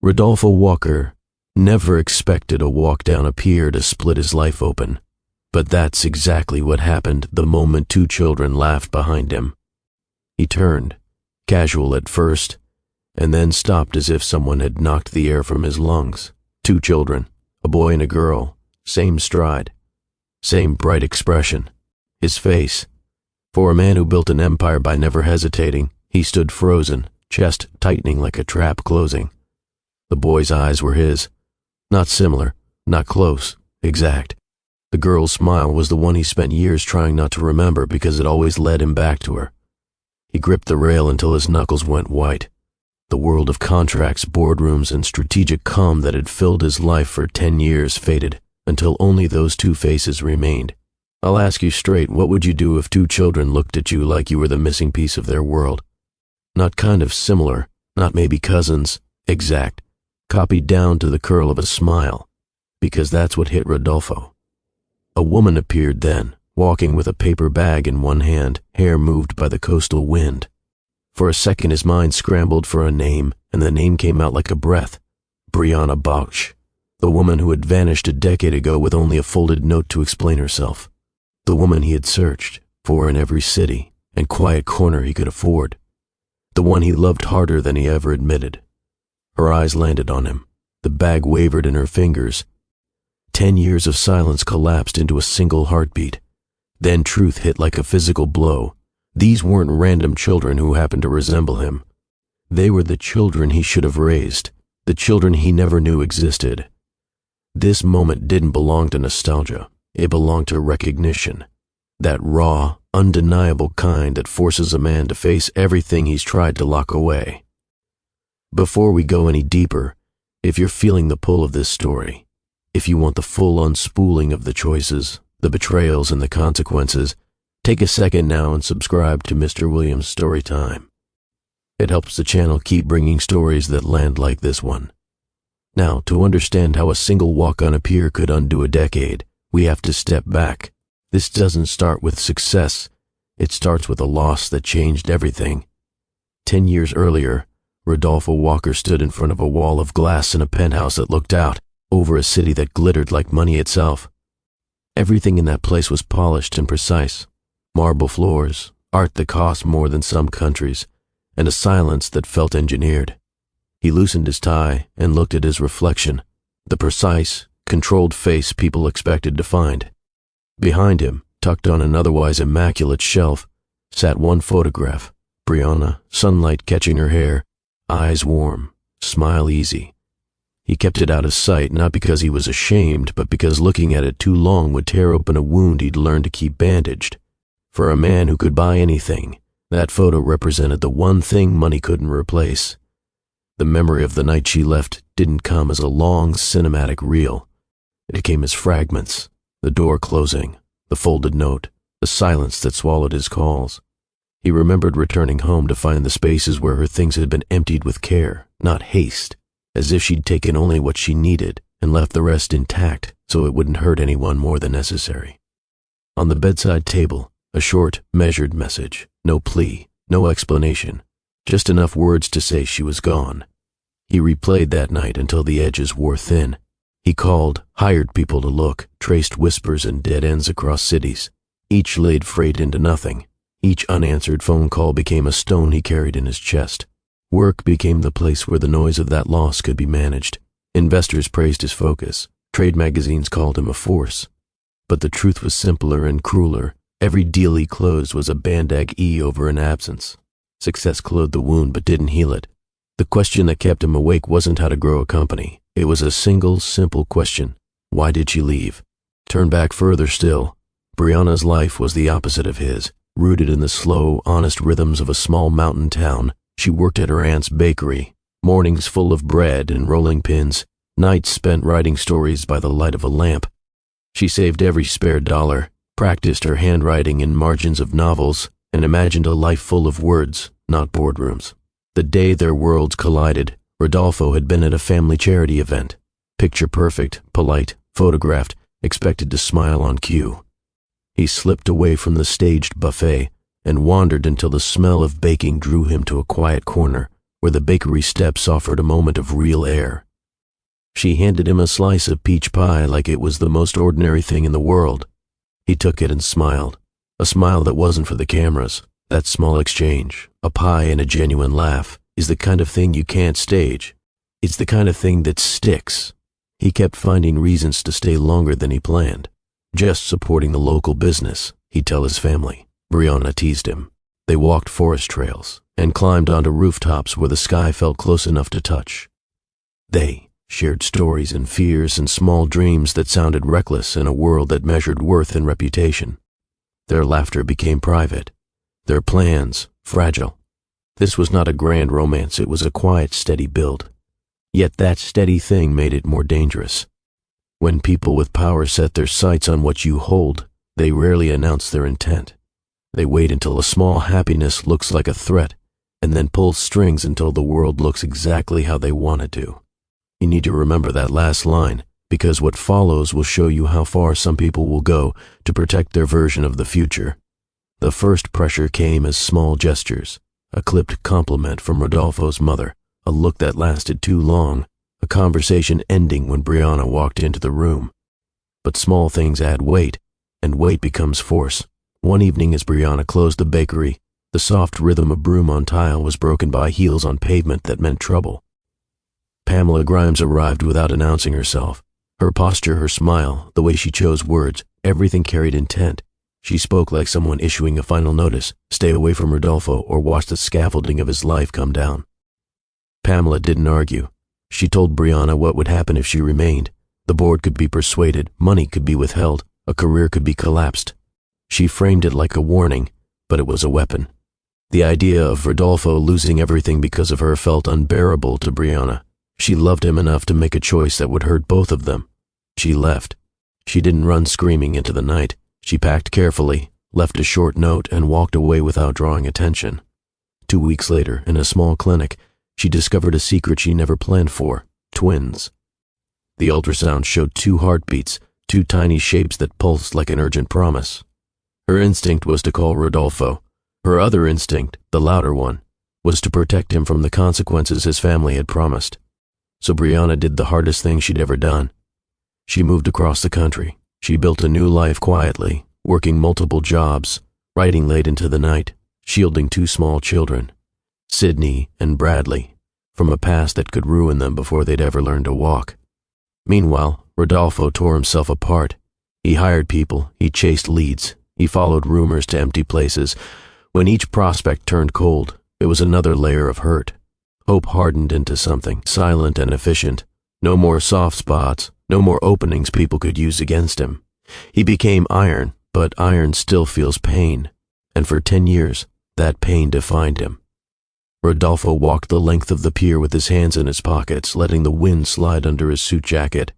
Rodolfo Walker never expected a walk down a pier to split his life open, but that's exactly what happened the moment two children laughed behind him. He turned, casual at first, and then stopped as if someone had knocked the air from his lungs. Two children, a boy and a girl, same stride, same bright expression. His face, for a man who built an empire by never hesitating, he stood frozen, chest tightening like a trap closing. The boy's eyes were his. Not similar, not close, exact. The girl's smile was the one he spent years trying not to remember because it always led him back to her. He gripped the rail until his knuckles went white. The world of contracts, boardrooms, and strategic calm that had filled his life for 10 years faded until only those two faces remained. I'll ask you straight, what would you do if two children looked at you like you were the missing piece of their world? Not kind of similar, not maybe cousins, exact, copied down to the curl of a smile, because that's what hit Rodolfo. A woman appeared then, walking with a paper bag in one hand, hair moved by the coastal wind. For a second his mind scrambled for a name, and the name came out like a breath. Brianna Bausch, the woman who had vanished a decade ago with only a folded note to explain herself. The woman he had searched for in every city and quiet corner he could afford. The one he loved harder than he ever admitted. Her eyes landed on him. The bag wavered in her fingers. 10 years of silence collapsed into a single heartbeat. Then truth hit like a physical blow. These weren't random children who happened to resemble him. They were the children he should have raised, the children he never knew existed. This moment didn't belong to nostalgia. It belonged to recognition. That raw, undeniable kind that forces a man to face everything he's tried to lock away. Before we go any deeper, if you're feeling the pull of this story, if you want the full unspooling of the choices, the betrayals, and the consequences, take a second now and subscribe to Mr. Williams' Storytime. It helps the channel keep bringing stories that land like this one. Now, to understand how a single walk on a pier could undo a decade, we have to step back. This doesn't start with success. It starts with a loss that changed everything. 10 years earlier, Rodolfo Walker stood in front of a wall of glass in a penthouse that looked out over a city that glittered like money itself. Everything in that place was polished and precise. Marble floors, art that cost more than some countries, and a silence that felt engineered. He loosened his tie and looked at his reflection, the precise, controlled face people expected to find. Behind him, tucked on an otherwise immaculate shelf, sat one photograph, Brianna, sunlight catching her hair, eyes warm, smile easy. He kept it out of sight not because he was ashamed, but because looking at it too long would tear open a wound he'd learned to keep bandaged. For a man who could buy anything, that photo represented the one thing money couldn't replace. The memory of the night she left didn't come as a long cinematic reel. It came as fragments, the door closing, the folded note, the silence that swallowed his calls. He remembered returning home to find the spaces where her things had been emptied with care, not haste, as if she'd taken only what she needed and left the rest intact so it wouldn't hurt anyone more than necessary. On the bedside table, a short, measured message, no plea, no explanation, just enough words to say she was gone. He replayed that night until the edges wore thin. He called, hired people to look, traced whispers and dead ends across cities. Each laid freight into nothing. Each unanswered phone call became a stone he carried in his chest. Work became the place where the noise of that loss could be managed. Investors praised his focus. Trade magazines called him a force. But the truth was simpler and crueler. Every deal he closed was a Band-Aid over an absence. Success clothed the wound but didn't heal it. The question that kept him awake wasn't how to grow a company. It was a single, simple question. Why did she leave? Turn back further still. Brianna's life was the opposite of his. Rooted in the slow, honest rhythms of a small mountain town, she worked at her aunt's bakery. Mornings full of bread and rolling pins. Nights spent writing stories by the light of a lamp. She saved every spare dollar, practiced her handwriting in margins of novels, and imagined a life full of words, not boardrooms. The day their worlds collided, Rodolfo had been at a family charity event. Picture perfect, polite, photographed, expected to smile on cue. He slipped away from the staged buffet and wandered until the smell of baking drew him to a quiet corner where the bakery steps offered a moment of real air. She handed him a slice of peach pie like it was the most ordinary thing in the world. He took it and smiled, a smile that wasn't for the cameras. That small exchange, a pie and a genuine laugh, is the kind of thing you can't stage. It's the kind of thing that sticks. He kept finding reasons to stay longer than he planned. Just supporting the local business, he'd tell his family. Brianna teased him. They walked forest trails and climbed onto rooftops where the sky felt close enough to touch. They shared stories and fears and small dreams that sounded reckless in a world that measured worth and reputation. Their laughter became private, their plans fragile. This was not a grand romance, it was a quiet, steady build. Yet that steady thing made it more dangerous. When people with power set their sights on what you hold, they rarely announce their intent. They wait until a small happiness looks like a threat, and then pull strings until the world looks exactly how they want it to. You need to remember that last line, because what follows will show you how far some people will go to protect their version of the future. The first pressure came as small gestures, a clipped compliment from Rodolfo's mother, a look that lasted too long, a conversation ending when Brianna walked into the room. But small things add weight, and weight becomes force. One evening as Brianna closed the bakery, the soft rhythm of broom on tile was broken by heels on pavement that meant trouble. Pamela Grimes arrived without announcing herself. Her posture, her smile, the way she chose words, everything carried intent. She spoke like someone issuing a final notice, stay away from Rodolfo or watch the scaffolding of his life come down. Pamela didn't argue. She told Brianna what would happen if she remained. The board could be persuaded, money could be withheld, a career could be collapsed. She framed it like a warning, but it was a weapon. The idea of Rodolfo losing everything because of her felt unbearable to Brianna. She loved him enough to make a choice that would hurt both of them. She left. She didn't run screaming into the night. She packed carefully, left a short note, and walked away without drawing attention. 2 weeks later, in a small clinic, she discovered a secret she never planned for: twins. The ultrasound showed 2 heartbeats, 2 tiny shapes that pulsed like an urgent promise. Her instinct was to call Rodolfo. Her other instinct, the louder one, was to protect him from the consequences his family had promised. So Brianna did the hardest thing she'd ever done. She moved across the country. She built a new life quietly, working multiple jobs, writing late into the night, shielding 2 small children, Sydney and Bradley, from a past that could ruin them before they'd ever learn to walk. Meanwhile, Rodolfo tore himself apart. He hired people, he chased leads, he followed rumors to empty places. When each prospect turned cold, it was another layer of hurt. Hope hardened into something silent and efficient. No more soft spots, no more openings people could use against him. He became iron, but iron still feels pain. And for 10 years, that pain defined him. Rodolfo walked the length of the pier with his hands in his pockets, letting the wind slide under his suit jacket.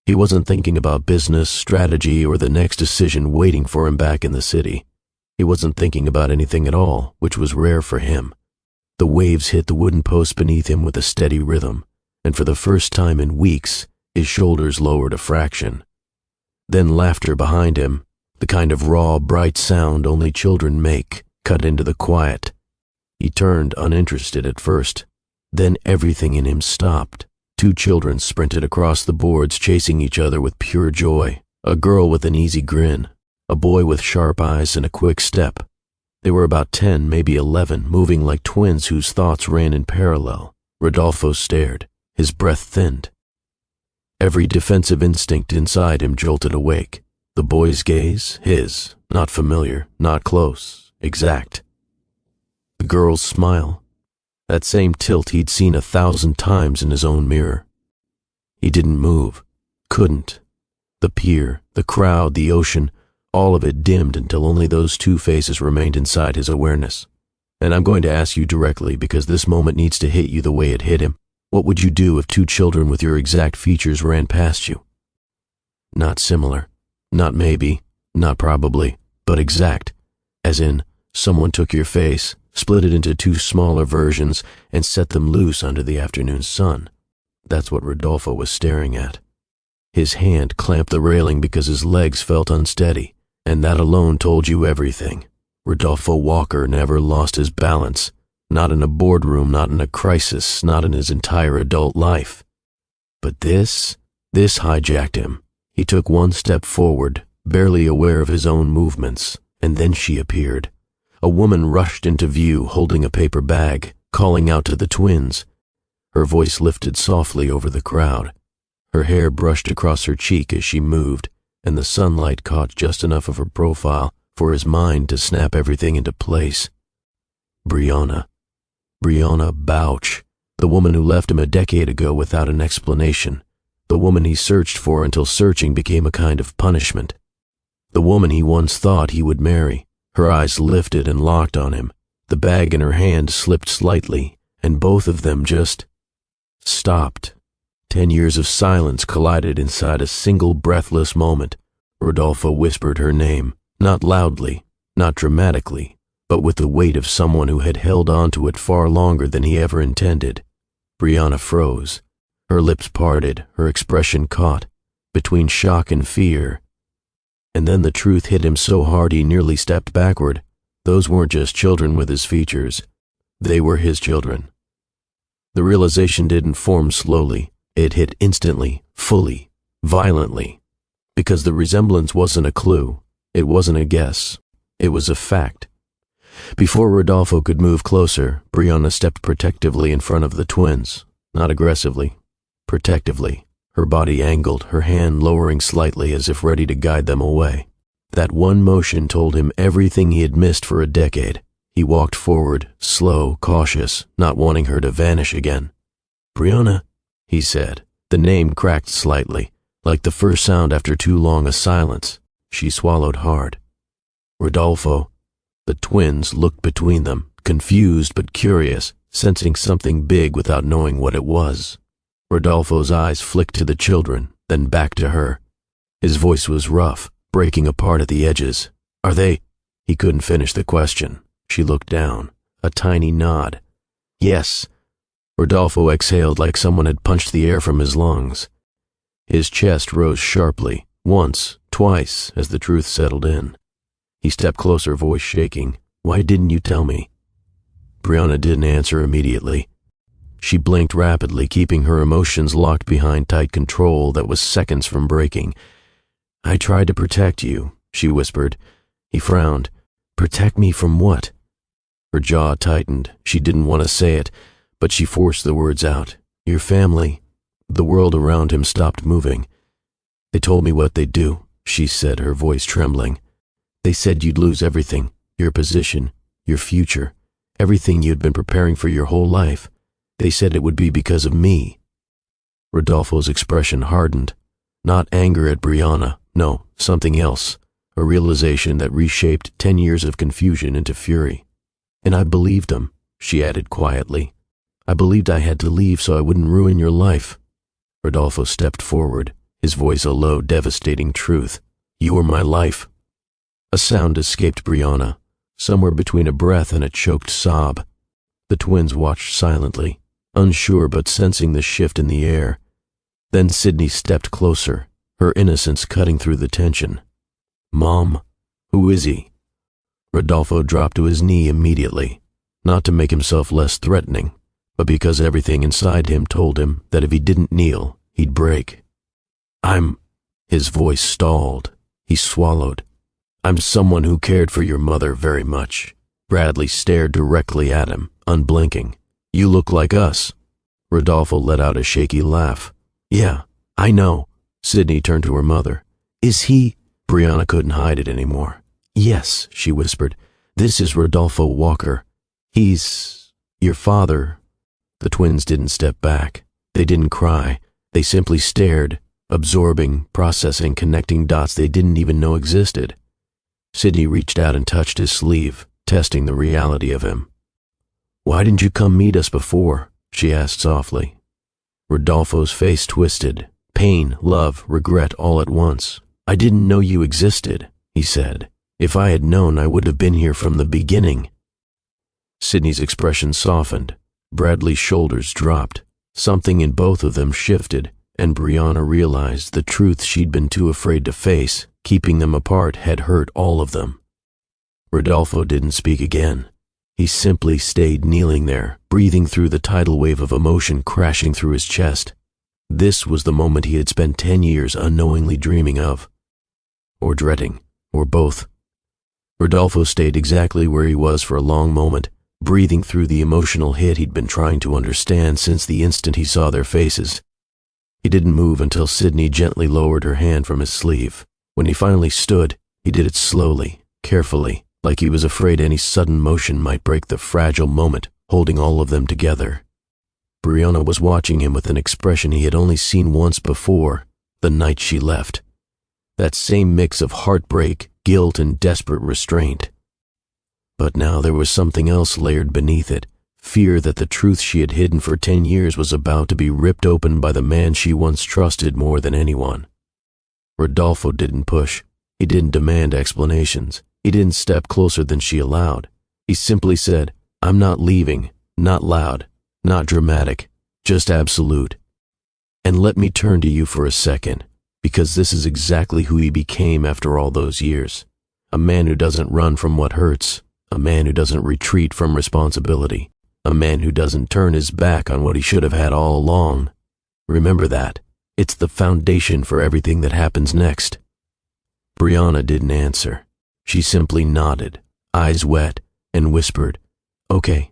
He wasn't thinking about business, strategy, or the next decision waiting for him back in the city. He wasn't thinking about anything at all, which was rare for him. The waves hit the wooden post beneath him with a steady rhythm, and for the first time in weeks, his shoulders lowered a fraction. Then laughter behind him, the kind of raw, bright sound only children make, cut into the quiet. He turned uninterested at first. Then everything in him stopped. 2 children sprinted across the boards, chasing each other with pure joy. A girl with an easy grin, a boy with sharp eyes and a quick step. They were about 10, maybe 11, moving like twins whose thoughts ran in parallel. Rodolfo stared, his breath thinned. Every defensive instinct inside him jolted awake. The boy's gaze, his, not familiar, not close, exact. The girl's smile, that same tilt he'd seen 1,000 times in his own mirror. He didn't move, couldn't. The pier, the crowd, the ocean, all of it dimmed until only those 2 faces remained inside his awareness. And I'm going to ask you directly because this moment needs to hit you the way it hit him. What would you do if 2 children with your exact features ran past you? Not similar, not maybe, not probably, but exact. As in, someone took your face, split it into 2 smaller versions, and set them loose under the afternoon sun. That's what Rodolfo was staring at. His hand clamped the railing because his legs felt unsteady. And that alone told you everything. Rodolfo Walker never lost his balance. Not in a boardroom, not in a crisis, not in his entire adult life. But this hijacked him. He took one step forward, barely aware of his own movements, and then she appeared. A woman rushed into view, holding a paper bag, calling out to the twins. Her voice lifted softly over the crowd. Her hair brushed across her cheek as she moved, and the sunlight caught just enough of her profile for his mind to snap everything into place. Brianna Bouch, the woman who left him a decade ago without an explanation. The woman he searched for until searching became a kind of punishment. The woman he once thought he would marry. Her eyes lifted and locked on him. The bag in her hand slipped slightly, and both of them just stopped. 10 years of silence collided inside a single breathless moment. Rodolfo whispered her name, not loudly, not dramatically, but with the weight of someone who had held on to it far longer than he ever intended. Brianna froze. Her lips parted, her expression caught, between shock and fear. And then the truth hit him so hard he nearly stepped backward. Those weren't just children with his features. They were his children. The realization didn't form slowly. It hit instantly, fully, violently. Because the resemblance wasn't a clue. It wasn't a guess. It was a fact. Before Rodolfo could move closer, Brianna stepped protectively in front of the twins. Not aggressively, protectively. Her body angled, her hand lowering slightly as if ready to guide them away. That one motion told him everything he had missed for a decade. He walked forward, slow, cautious, not wanting her to vanish again. "Brianna," he said. The name cracked slightly, like the first sound after too long a silence. She swallowed hard. "Rodolfo." The twins looked between them, confused but curious, sensing something big without knowing what it was. Rodolfo's eyes flicked to the children, then back to her. His voice was rough, breaking apart at the edges. "Are they—" He couldn't finish the question. She looked down, a tiny nod. "Yes." Rodolfo exhaled like someone had punched the air from his lungs. His chest rose sharply, once, twice, as the truth settled in. He stepped closer, voice shaking. "Why didn't you tell me?" Brianna didn't answer immediately. She blinked rapidly, keeping her emotions locked behind tight control that was seconds from breaking. "I tried to protect you," she whispered. He frowned. "Protect me from what?" Her jaw tightened. She didn't want to say it, but she forced the words out. "Your family." The world around him stopped moving. "They told me what they'd do," she said, her voice trembling. "They said you'd lose everything, your position, your future, everything you'd been preparing for your whole life. They said it would be because of me." Rodolfo's expression hardened. Not anger at Brianna, no, something else. A realization that reshaped 10 years of confusion into fury. "And I believed them," she added quietly. "I believed I had to leave so I wouldn't ruin your life." Rodolfo stepped forward, his voice a low, devastating truth. "You were my life." A sound escaped Brianna, somewhere between a breath and a choked sob. The twins watched silently, unsure but sensing the shift in the air. Then Sydney stepped closer, her innocence cutting through the tension. "Mom, who is he?" Rodolfo dropped to his knee immediately, not to make himself less threatening, but because everything inside him told him that if he didn't kneel, he'd break. His voice stalled. He swallowed. "I'm someone who cared for your mother very much." Bradley stared directly at him, unblinking. "You look like us." Rodolfo let out a shaky laugh. "Yeah, I know." Sydney turned to her mother. "Is he—" Brianna couldn't hide it anymore. "Yes," she whispered. "This is Rodolfo Walker. He's— your father." The twins didn't step back. They didn't cry. They simply stared, absorbing, processing, connecting dots they didn't even know existed. Sydney reached out and touched his sleeve, testing the reality of him. "Why didn't you come meet us before?" she asked softly. Rodolfo's face twisted. Pain, love, regret all at once. "I didn't know you existed," he said. "If I had known, I would have been here from the beginning." Sydney's expression softened. Bradley's shoulders dropped. Something in both of them shifted, and Brianna realized the truth she'd been too afraid to face, keeping them apart, had hurt all of them. Rodolfo didn't speak again. He simply stayed kneeling there, breathing through the tidal wave of emotion crashing through his chest. This was the moment he had spent 10 years unknowingly dreaming of. Or dreading, or both. Rodolfo stayed exactly where he was for a long moment, breathing through the emotional hit he'd been trying to understand since the instant he saw their faces. He didn't move until Sydney gently lowered her hand from his sleeve. When he finally stood, he did it slowly, carefully, like he was afraid any sudden motion might break the fragile moment holding all of them together. Brianna was watching him with an expression he had only seen once before, the night she left. That same mix of heartbreak, guilt, and desperate restraint. But now there was something else layered beneath it, fear that the truth she had hidden for 10 years was about to be ripped open by the man she once trusted more than anyone. Rodolfo didn't push. He didn't demand explanations. He didn't step closer than she allowed. He simply said, "I'm not leaving, not loud, not dramatic, just absolute. And let me turn to you for a second, because this is exactly who he became after all those years. A man who doesn't run from what hurts, a man who doesn't retreat from responsibility, a man who doesn't turn his back on what he should have had all along. Remember that. It's the foundation for everything that happens next." Brianna didn't answer. She simply nodded, eyes wet, and whispered, "Okay."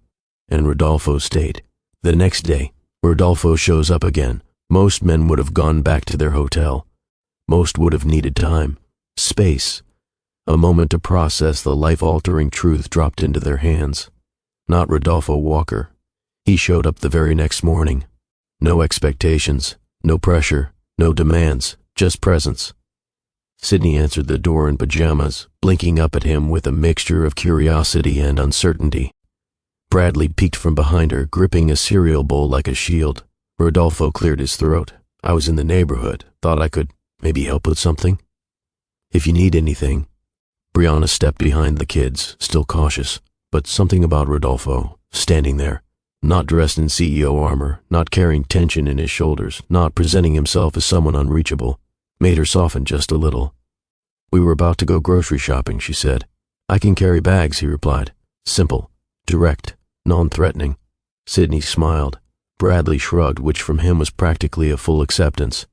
And Rodolfo stayed. The next day, Rodolfo shows up again. Most men would have gone back to their hotel. Most would have needed time, space, a moment to process the life-altering truth dropped into their hands. Not Rodolfo Walker. He showed up the very next morning. No expectations, no pressure, no demands, just presence. Sydney answered the door in pajamas, blinking up at him with a mixture of curiosity and uncertainty. Bradley peeked from behind her, gripping a cereal bowl like a shield. Rodolfo cleared his throat. "I was in the neighborhood. Thought I could maybe help with something. If you need anything." Brianna stepped behind the kids, still cautious, but something about Rodolfo, standing there, not dressed in CEO armor, not carrying tension in his shoulders, not presenting himself as someone unreachable, made her soften just a little. "We were about to go grocery shopping," she said. "I can carry bags," he replied. Simple, direct, non-threatening. Sydney smiled. Bradley shrugged, which from him was practically a full acceptance.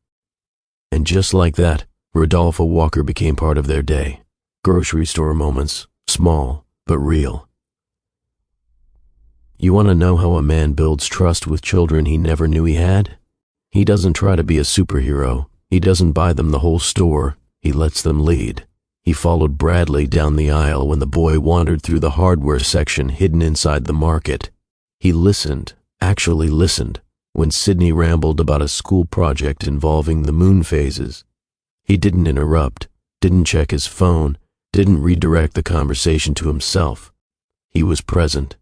And just like that, Rodolfo Walker became part of their day. Grocery store moments, small but real. You want to know how a man builds trust with children he never knew he had? He doesn't try to be a superhero. He doesn't buy them the whole store. He lets them lead. He followed Bradley down the aisle when the boy wandered through the hardware section hidden inside the market. He listened, actually listened, when Sydney rambled about a school project involving the moon phases. He didn't interrupt, didn't check his phone, didn't redirect the conversation to himself. He was present.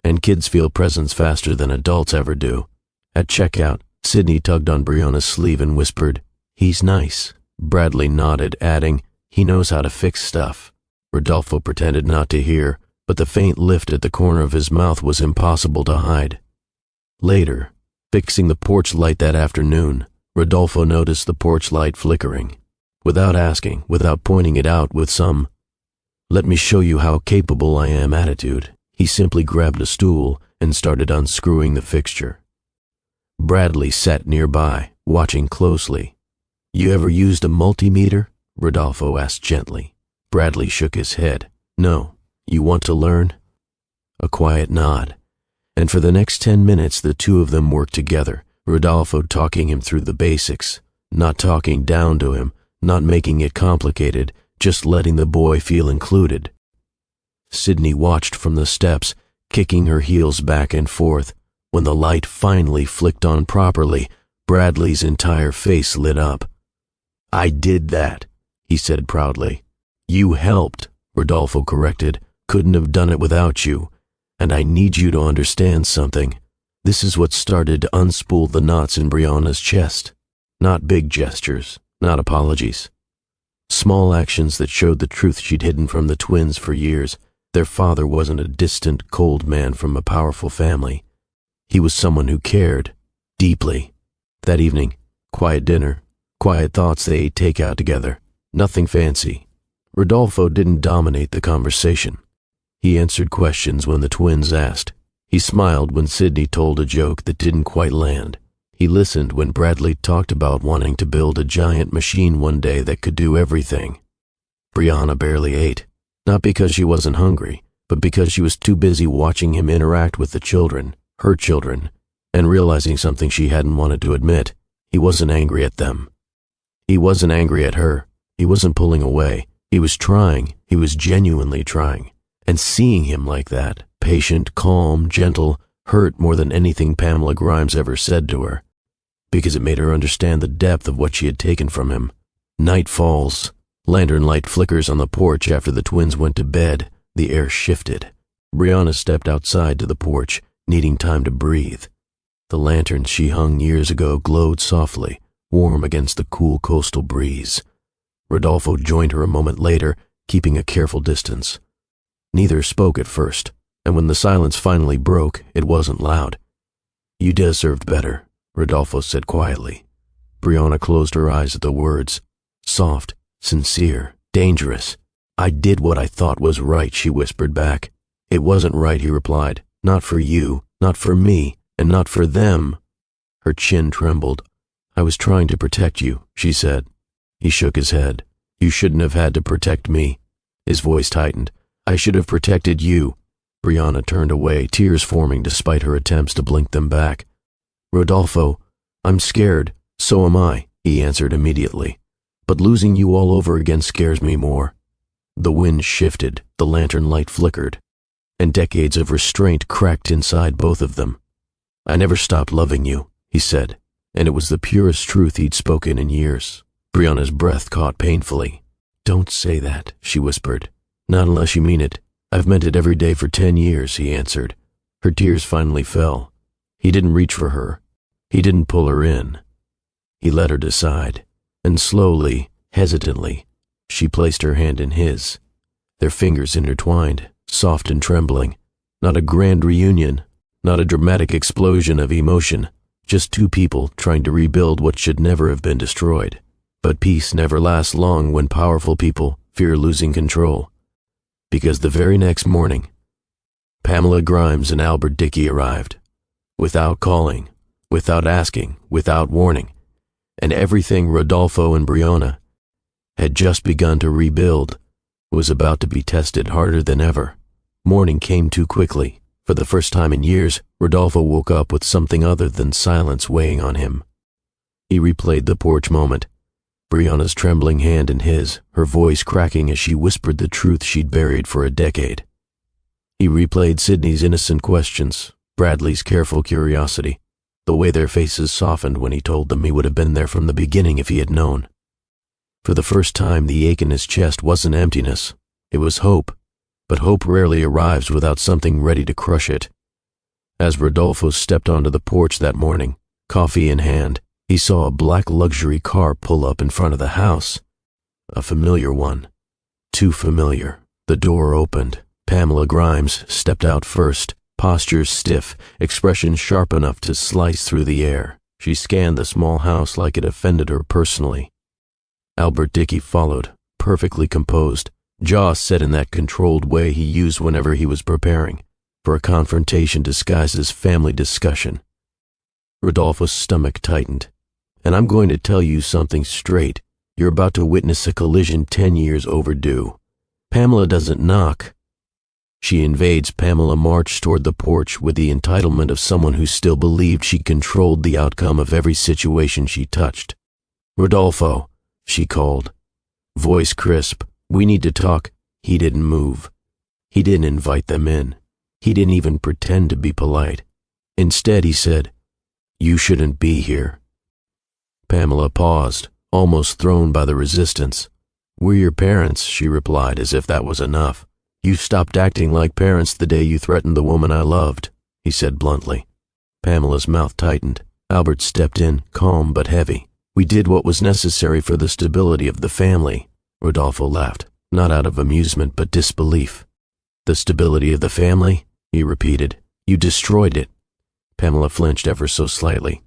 And kids feel presence faster than adults ever do. At checkout, Sydney tugged on Brianna's sleeve and whispered, "He's nice." Bradley nodded, adding, "He knows how to fix stuff." Rodolfo pretended not to hear, but the faint lift at the corner of his mouth was impossible to hide. Later, fixing the porch light that afternoon, Rodolfo noticed the porch light flickering. Without asking, without pointing it out with some, "Let me show you how capable I am" attitude, he simply grabbed a stool and started unscrewing the fixture. Bradley sat nearby, watching closely. "You ever used a multimeter?" Rodolfo asked gently. Bradley shook his head. "No. You want to learn?" A quiet nod. And for the next 10 minutes the two of them worked together, Rodolfo talking him through the basics, not talking down to him, not making it complicated, just letting the boy feel included. Sydney watched from the steps, kicking her heels back and forth. When the light finally flicked on properly, Bradley's entire face lit up. "I did that," he said proudly. "You helped," Rodolfo corrected. "Couldn't have done it without you. And I need you to understand something. This is what started to unspool the knots in Brianna's chest. Not big gestures, not apologies. Small actions that showed the truth she'd hidden from the twins for years. Their father wasn't a distant, cold man from a powerful family. He was someone who cared, deeply. That evening, quiet dinner, quiet thoughts, they ate takeout together. Nothing fancy. Rodolfo didn't dominate the conversation. He answered questions when the twins asked. He smiled when Sydney told a joke that didn't quite land. He listened when Bradley talked about wanting to build a giant machine one day that could do everything. Brianna barely ate, not because she wasn't hungry, but because she was too busy watching him interact with the children, her children, and realizing something she hadn't wanted to admit. He wasn't angry at them. He wasn't angry at her. He wasn't pulling away. He was trying. He was genuinely trying. And seeing him like that, patient, calm, gentle, hurt more than anything Pamela Grimes ever said to her, because it made her understand the depth of what she had taken from him. Night falls. Lantern light flickers on the porch after the twins went to bed. The air shifted. Brianna stepped outside to the porch, needing time to breathe. The lanterns she hung years ago glowed softly, warm against the cool coastal breeze. Rodolfo joined her a moment later, keeping a careful distance. Neither spoke at first, and when the silence finally broke, it wasn't loud. "You deserved better," Rodolfo said quietly. Brianna closed her eyes at the words. Soft, sincere, dangerous. "I did what I thought was right," she whispered back. "It wasn't right," he replied. "Not for you, not for me, and not for them." Her chin trembled. "I was trying to protect you," she said. He shook his head. "You shouldn't have had to protect me." His voice tightened. "I should have protected you." Brianna turned away, tears forming despite her attempts to blink them back. "Rodolfo, I'm scared. So am I," he answered immediately. "But losing you all over again scares me more." The wind shifted, the lantern light flickered, and decades of restraint cracked inside both of them. "I never stopped loving you," he said, and it was the purest truth he'd spoken in years. Brianna's breath caught painfully. "Don't say that," she whispered. "Not unless you mean it. I've meant it every day for 10 years, he answered. Her tears finally fell. He didn't reach for her. He didn't pull her in. He led her to side, and slowly, hesitantly, she placed her hand in his. Their fingers intertwined, soft and trembling. Not a grand reunion, not a dramatic explosion of emotion, just two people trying to rebuild what should never have been destroyed. But peace never lasts long when powerful people fear losing control. Because the very next morning, Pamela Grimes and Albert Dickey arrived, without calling, without asking, without warning, and everything Rodolfo and Brianna had just begun to rebuild was about to be tested harder than ever. Morning came too quickly. For the first time in years, Rodolfo woke up with something other than silence weighing on him. He replayed the porch moment, Brianna's trembling hand in his, her voice cracking as she whispered the truth she'd buried for a decade. He replayed Sydney's innocent questions, Bradley's careful curiosity, the way their faces softened when he told them he would have been there from the beginning if he had known. For the first time, the ache in his chest wasn't emptiness, it was hope, but hope rarely arrives without something ready to crush it. As Rodolfo stepped onto the porch that morning, coffee in hand, he saw a black luxury car pull up in front of the house. A familiar one. Too familiar. The door opened. Pamela Grimes stepped out first, posture stiff, expression sharp enough to slice through the air. She scanned the small house like it offended her personally. Albert Dickey followed, perfectly composed, jaw set in that controlled way he used whenever he was preparing for a confrontation disguised as family discussion. Rodolfo's stomach tightened. "And I'm going to tell you something straight. You're about to witness a collision 10 years overdue. Pamela doesn't knock. She invades." Pamela marched toward the porch with the entitlement of someone who still believed she controlled the outcome of every situation she touched. "Rodolfo," she called. Voice crisp. "We need to talk." He didn't move. He didn't invite them in. He didn't even pretend to be polite. Instead, he said, "You shouldn't be here." Pamela paused, almost thrown by the resistance. "We're your parents," she replied as if that was enough. "You stopped acting like parents the day you threatened the woman I loved," he said bluntly. Pamela's mouth tightened. Albert stepped in, calm but heavy. "We did what was necessary for the stability of the family." Rodolfo laughed, not out of amusement but disbelief. "The stability of the family?" he repeated. "You destroyed it." Pamela flinched ever so slightly.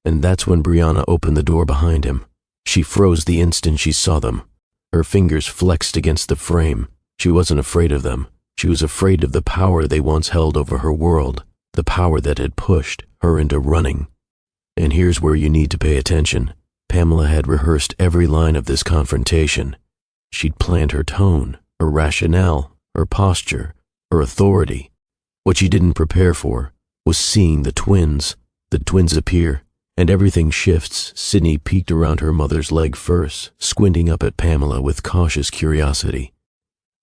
And that's when Brianna opened the door behind him. She froze the instant she saw them. Her fingers flexed against the frame. She wasn't afraid of them. She was afraid of the power they once held over her world, the power that had pushed her into running. And here's where you need to pay attention. Pamela had rehearsed every line of this confrontation. She'd planned her tone, her rationale, her posture, her authority. What she didn't prepare for was seeing the twins appear, and everything shifts. Sydney peeked around her mother's leg first, squinting up at Pamela with cautious curiosity.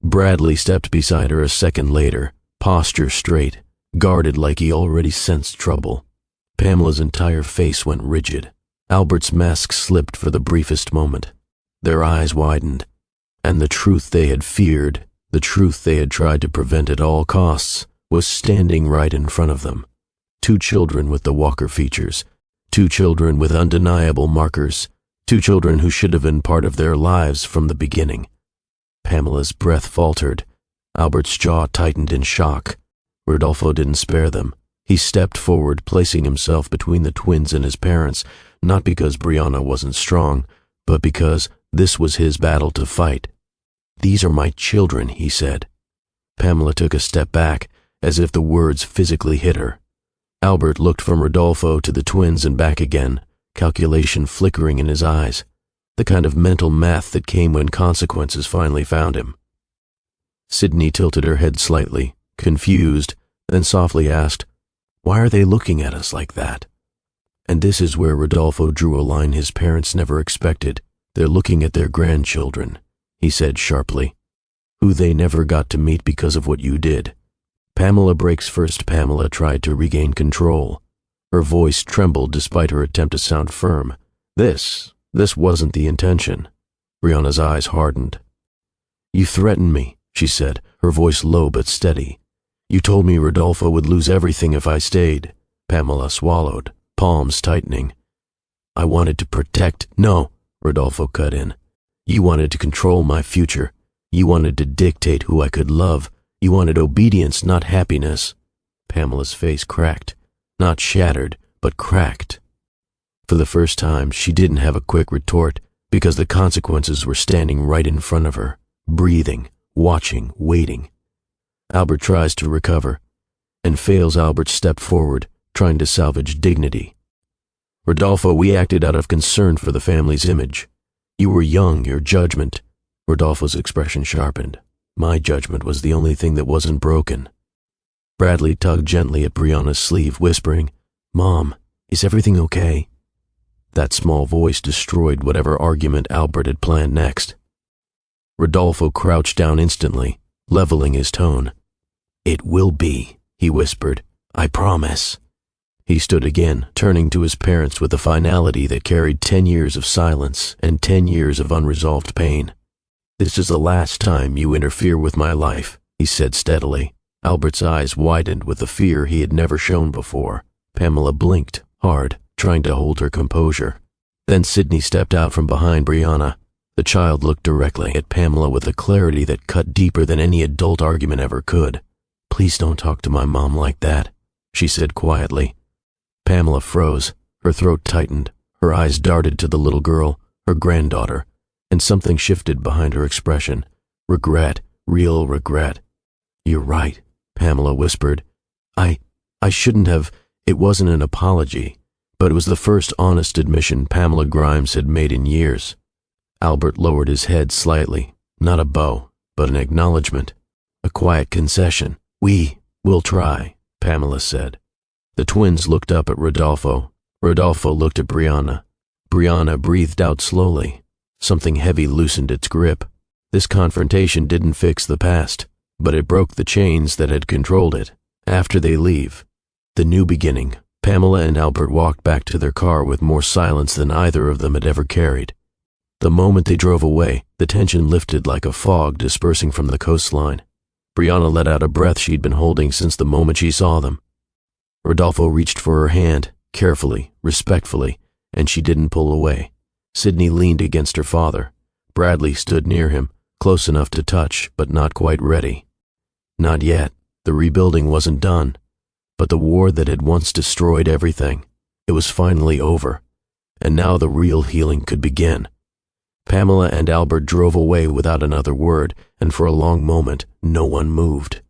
Bradley stepped beside her a second later, posture straight, guarded like he already sensed trouble. Pamela's entire face went rigid. Albert's mask slipped for the briefest moment. Their eyes widened, and the truth they had feared, the truth they had tried to prevent at all costs, was standing right in front of them. Two children with the Walker features, two children with undeniable markers, two children who should have been part of their lives from the beginning. Pamela's breath faltered. Albert's jaw tightened in shock. Rodolfo didn't spare them. He stepped forward, placing himself between the twins and his parents, not because Brianna wasn't strong, but because this was his battle to fight. "These are my children," he said. Pamela took a step back, as if the words physically hit her. Albert looked from Rodolfo to the twins and back again, calculation flickering in his eyes, the kind of mental math that came when consequences finally found him. Sydney tilted her head slightly, confused, then softly asked, "Why are they looking at us like that?" And this is where Rodolfo drew a line his parents never expected. "They're looking at their grandchildren," he said sharply, "who they never got to meet because of what you did." Pamela breaks first. Pamela tried to regain control. Her voice trembled despite her attempt to sound firm. This wasn't the intention. Brianna's eyes hardened. "You threatened me," she said, her voice low but steady. "You told me Rodolfo would lose everything if I stayed." Pamela swallowed, palms tightening. "I wanted to protect—" "No," Rodolfo cut in. "You wanted to control my future. You wanted to dictate who I could love. You wanted obedience, not happiness." Pamela's face cracked. Not shattered, but cracked. For the first time, she didn't have a quick retort, because the consequences were standing right in front of her, breathing, watching, waiting. Albert tries to recover, and fails. Albert stepped forward, trying to salvage dignity. "Rodolfo, we acted out of concern for the family's image. You were young, your judgment—" Rodolfo's expression sharpened. "My judgment was the only thing that wasn't broken." Bradley tugged gently at Brianna's sleeve, whispering, "Mom, is everything okay?" That small voice destroyed whatever argument Albert had planned next. Rodolfo crouched down instantly, leveling his tone. "It will be," he whispered. "I promise." He stood again, turning to his parents with a finality that carried 10 years of silence and 10 years of unresolved pain. "This is the last time you interfere with my life," he said steadily. Albert's eyes widened with a fear he had never shown before. Pamela blinked, hard, trying to hold her composure. Then Sydney stepped out from behind Brianna. The child looked directly at Pamela with a clarity that cut deeper than any adult argument ever could. "Please don't talk to my mom like that," she said quietly. Pamela froze, her throat tightened, her eyes darted to the little girl, her granddaughter, and something shifted behind her expression. Regret, real regret. "You're right," Pamela whispered. I shouldn't have—" It wasn't an apology, but it was the first honest admission Pamela Grimes had made in years. Albert lowered his head slightly, not a bow, but an acknowledgement, a quiet concession. "We'll try," Pamela said. The twins looked up at Rodolfo. Rodolfo looked at Brianna. Brianna breathed out slowly. Something heavy loosened its grip. This confrontation didn't fix the past, but it broke the chains that had controlled it. After they leave, the new beginning, Pamela and Albert walked back to their car with more silence than either of them had ever carried. The moment they drove away, the tension lifted like a fog dispersing from the coastline. Brianna let out a breath she'd been holding since the moment she saw them. Rodolfo reached for her hand, carefully, respectfully, and she didn't pull away. Sydney leaned against her father. Bradley stood near him, close enough to touch, but not quite ready. Not yet. The rebuilding wasn't done. But the war that had once destroyed everything, it was finally over. And now the real healing could begin. Pamela and Albert drove away without another word, and for a long moment, no one moved.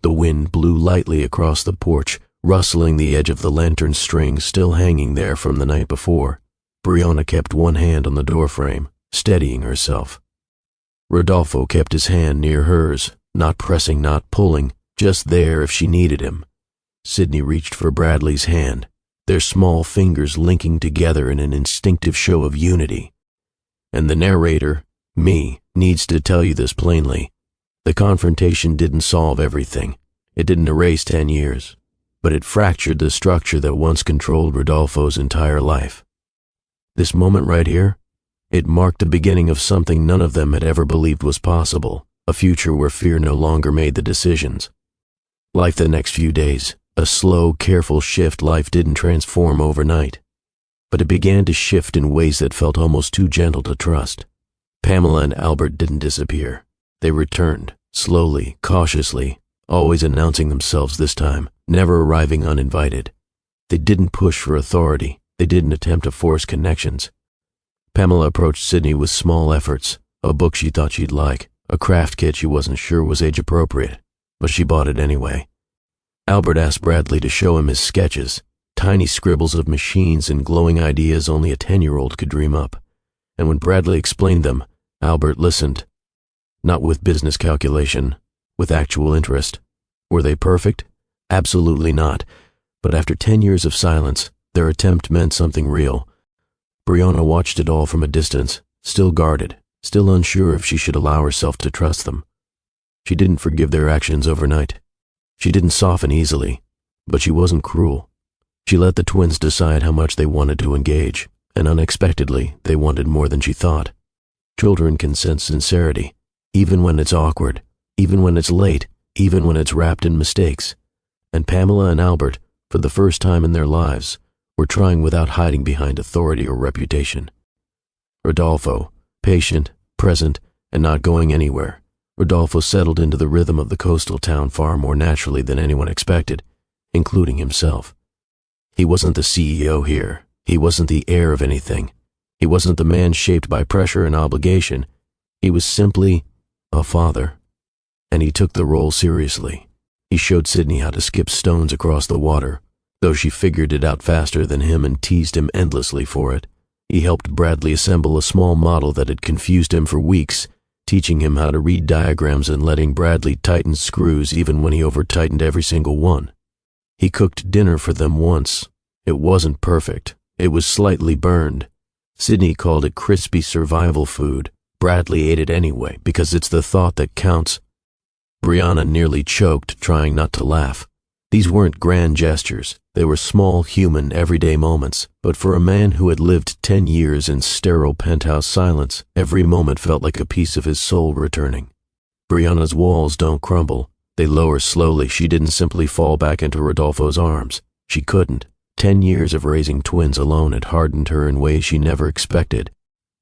The wind blew lightly across the porch, rustling the edge of the lantern string still hanging there from the night before. Brianna kept one hand on the doorframe, steadying herself. Rodolfo kept his hand near hers, not pressing, not pulling, just there if she needed him. Sydney reached for Bradley's hand, their small fingers linking together in an instinctive show of unity. And the narrator, me, needs to tell you this plainly. The confrontation didn't solve everything. It didn't erase 10 years, but it fractured the structure that once controlled Rodolfo's entire life. This moment right here, it marked the beginning of something none of them had ever believed was possible, a future where fear no longer made the decisions. Life the next few days, a slow, careful shift. Life didn't transform overnight, but it began to shift in ways that felt almost too gentle to trust. Pamela and Albert didn't disappear. They returned, slowly, cautiously, always announcing themselves this time, never arriving uninvited. They didn't push for authority. They didn't attempt to force connections. Pamela approached Sydney with small efforts, a book she thought she'd like, a craft kit she wasn't sure was age-appropriate, but she bought it anyway. Albert asked Bradley to show him his sketches, tiny scribbles of machines and glowing ideas only a 10-year-old could dream up. And when Bradley explained them, Albert listened. Not with business calculation, with actual interest. Were they perfect? Absolutely not. But after 10 years of silence, their attempt meant something real. Brianna watched it all from a distance, still guarded, still unsure if she should allow herself to trust them. She didn't forgive their actions overnight. She didn't soften easily, but she wasn't cruel. She let the twins decide how much they wanted to engage, and unexpectedly, they wanted more than she thought. Children can sense sincerity, even when it's awkward, even when it's late, even when it's wrapped in mistakes. And Pamela and Albert, for the first time in their lives, were trying without hiding behind authority or reputation. Rodolfo, patient, present, and not going anywhere. Rodolfo settled into the rhythm of the coastal town far more naturally than anyone expected, including himself. He wasn't the CEO here. He wasn't the heir of anything. He wasn't the man shaped by pressure and obligation. He was simply a father. And he took the role seriously. He showed Sydney how to skip stones across the water, though she figured it out faster than him and teased him endlessly for it. He helped Bradley assemble a small model that had confused him for weeks, teaching him how to read diagrams and letting Bradley tighten screws even when he over-tightened every single one. He cooked dinner for them once. It wasn't perfect. It was slightly burned. Sydney called it crispy survival food. Bradley ate it anyway because it's the thought that counts. Brianna nearly choked, trying not to laugh. These weren't grand gestures. They were small, human, everyday moments. But for a man who had lived 10 years in sterile penthouse silence, every moment felt like a piece of his soul returning. Brianna's walls don't crumble. They lower slowly. She didn't simply fall back into Rodolfo's arms. She couldn't. 10 years of raising twins alone had hardened her in ways she never expected.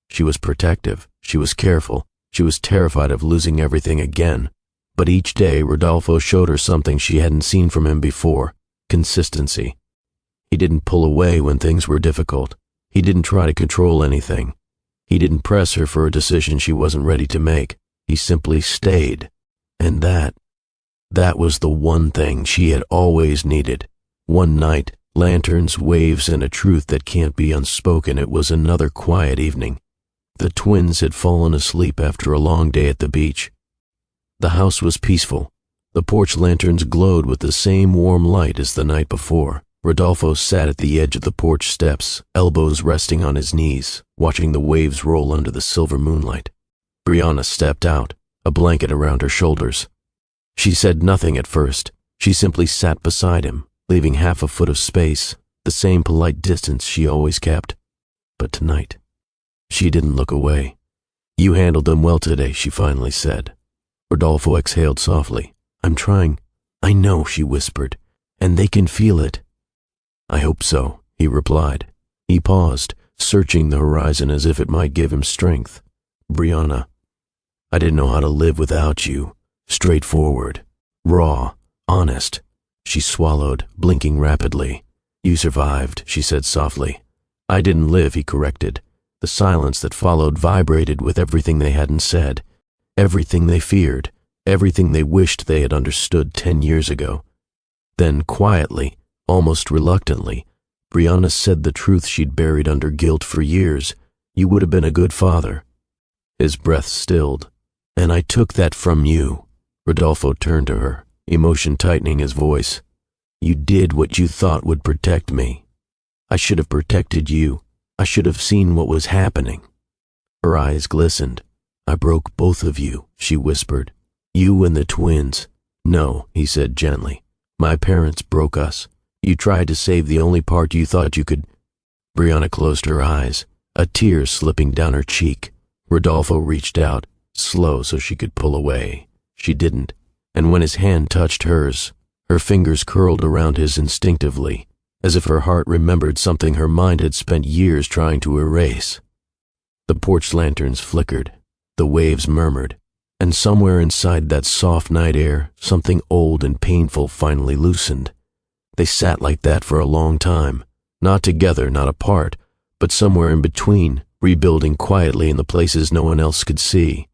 She was protective. She was careful. She was terrified of losing everything again. But each day, Rodolfo showed her something she hadn't seen from him before: consistency. He didn't pull away when things were difficult. He didn't try to control anything. He didn't press her for a decision she wasn't ready to make. He simply stayed. And that was the one thing she had always needed. One night, lanterns, waves, and a truth that can't be unspoken. It was another quiet evening. The twins had fallen asleep after a long day at the beach. The house was peaceful. The porch lanterns glowed with the same warm light as the night before. Rodolfo sat at the edge of the porch steps, elbows resting on his knees, watching the waves roll under the silver moonlight. Brianna stepped out, a blanket around her shoulders. She said nothing at first. She simply sat beside him, leaving half a foot of space, the same polite distance she always kept. But tonight, she didn't look away. "You handled them well today," she finally said. Rodolfo exhaled softly. "I'm trying." "I know," she whispered, "and they can feel it." "I hope so," he replied. He paused, searching the horizon as if it might give him strength. "Brianna, I didn't know how to live without you. Straightforward, raw, honest." She swallowed, blinking rapidly. "You survived," she said softly. "I didn't live," he corrected. The silence that followed vibrated with everything they hadn't said, everything they feared, everything they wished they had understood 10 years ago. Then, quietly, almost reluctantly, Brianna said the truth she'd buried under guilt for years. "You would have been a good father." His breath stilled. "And I took that from you." Rodolfo turned to her, emotion tightening his voice. "You did what you thought would protect me. I should have protected you. I should have seen what was happening." Her eyes glistened. "I broke both of you," she whispered. "You and the twins." "No," he said gently. "My parents broke us. You tried to save the only part you thought you could—" Brianna closed her eyes, a tear slipping down her cheek. Rodolfo reached out, slow so she could pull away. She didn't, and when his hand touched hers, her fingers curled around his instinctively, as if her heart remembered something her mind had spent years trying to erase. The porch lanterns flickered, the waves murmured, and somewhere inside that soft night air, something old and painful finally loosened. They sat like that for a long time, not together, not apart, but somewhere in between, rebuilding quietly in the places no one else could see.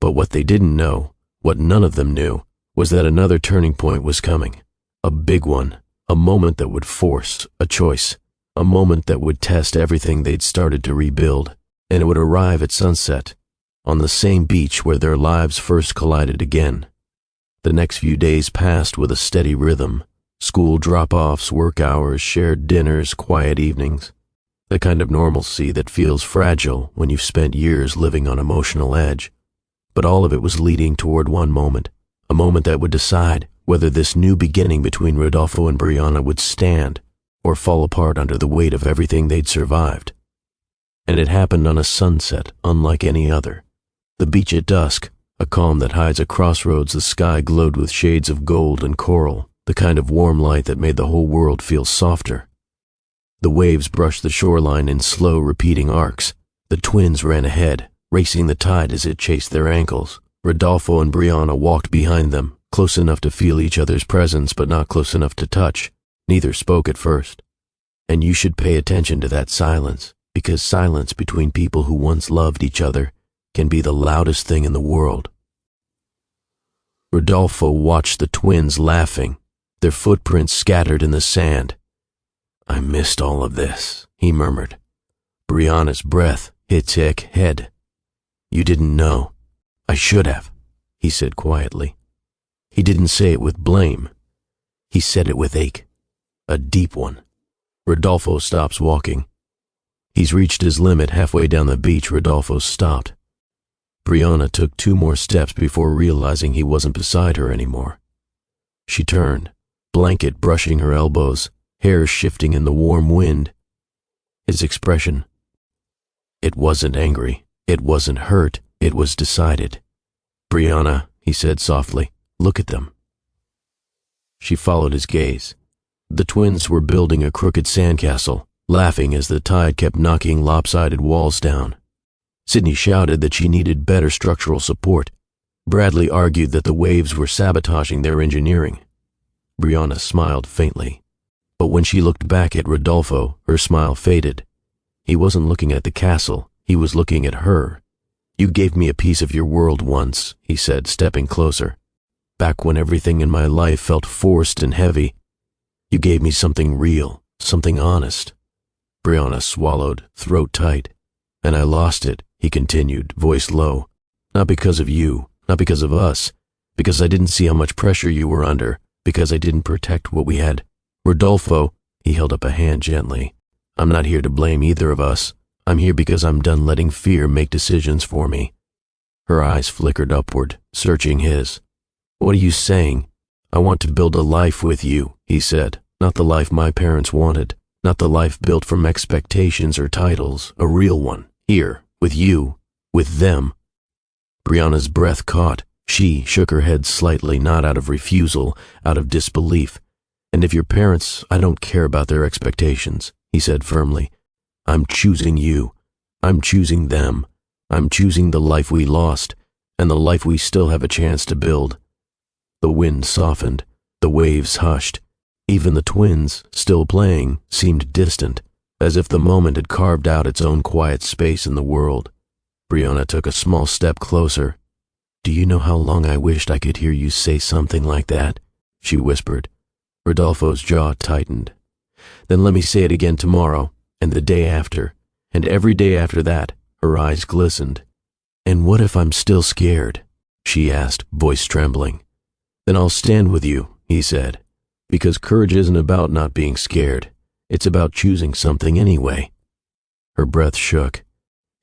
But what they didn't know, what none of them knew, was that another turning point was coming. A big one, a moment that would force a choice, a moment that would test everything they'd started to rebuild, and it would arrive at sunset, on the same beach where their lives first collided again. The next few days passed with a steady rhythm. School drop-offs, work hours, shared dinners, quiet evenings. The kind of normalcy that feels fragile when you've spent years living on emotional edge. But all of it was leading toward one moment, a moment that would decide whether this new beginning between Rodolfo and Brianna would stand or fall apart under the weight of everything they'd survived. And it happened on a sunset unlike any other. The beach at dusk, a calm that hides a crossroads. The sky glowed with shades of gold and coral, the kind of warm light that made the whole world feel softer. The waves brushed the shoreline in slow, repeating arcs. The twins ran ahead, racing the tide as it chased their ankles. Rodolfo and Brianna walked behind them, close enough to feel each other's presence but not close enough to touch. Neither spoke at first. And you should pay attention to that silence, because silence between people who once loved each other can be the loudest thing in the world. Rodolfo watched the twins laughing, their footprints scattered in the sand. "I missed all of this," he murmured. Brianna's breath hit his head. "You didn't know." "I should have," he said quietly. He didn't say it with blame. He said it with ache, a deep one. Rodolfo stops walking. He's reached his limit. Halfway down the beach, Rodolfo stopped. Brianna took 2 more steps before realizing he wasn't beside her anymore. She turned, blanket brushing her elbows, hair shifting in the warm wind. His expression. It wasn't angry. It wasn't hurt. It was decided. "Brianna," he said softly, "look at them." She followed his gaze. The twins were building a crooked sandcastle, laughing as the tide kept knocking lopsided walls down. Sydney shouted that she needed better structural support. Bradley argued that the waves were sabotaging their engineering. Brianna smiled faintly. But when she looked back at Rodolfo, her smile faded. He wasn't looking at the castle, he was looking at her. "You gave me a piece of your world once," he said, stepping closer. "Back when everything in my life felt forced and heavy. You gave me something real, something honest." Brianna swallowed, throat tight. "And I lost it," he continued, voice low. "Not because of you, not because of us, because I didn't see how much pressure you were under, because I didn't protect what we had. Rodolfo," he held up a hand gently, "I'm not here to blame either of us. I'm here because I'm done letting fear make decisions for me." Her eyes flickered upward, searching his. "What are you saying?" "I want to build a life with you," he said. "Not the life my parents wanted, not the life built from expectations or titles, a real one, here, with you, with them." Brianna's breath caught. She shook her head slightly, not out of refusal, out of disbelief. "And if your parents, I don't care about their expectations," he said firmly. "I'm choosing you. I'm choosing them. I'm choosing the life we lost, and the life we still have a chance to build." The wind softened. The waves hushed. Even the twins, still playing, seemed distant, as if the moment had carved out its own quiet space in the world. Brianna took a small step closer. "Do you know how long I wished I could hear you say something like that?" she whispered. Rodolfo's jaw tightened. "Then let me say it again tomorrow, and the day after, and every day after that." Her eyes glistened. "And what if I'm still scared?" she asked, voice trembling. "Then I'll stand with you," he said, "because courage isn't about not being scared. It's about choosing something anyway." Her breath shook.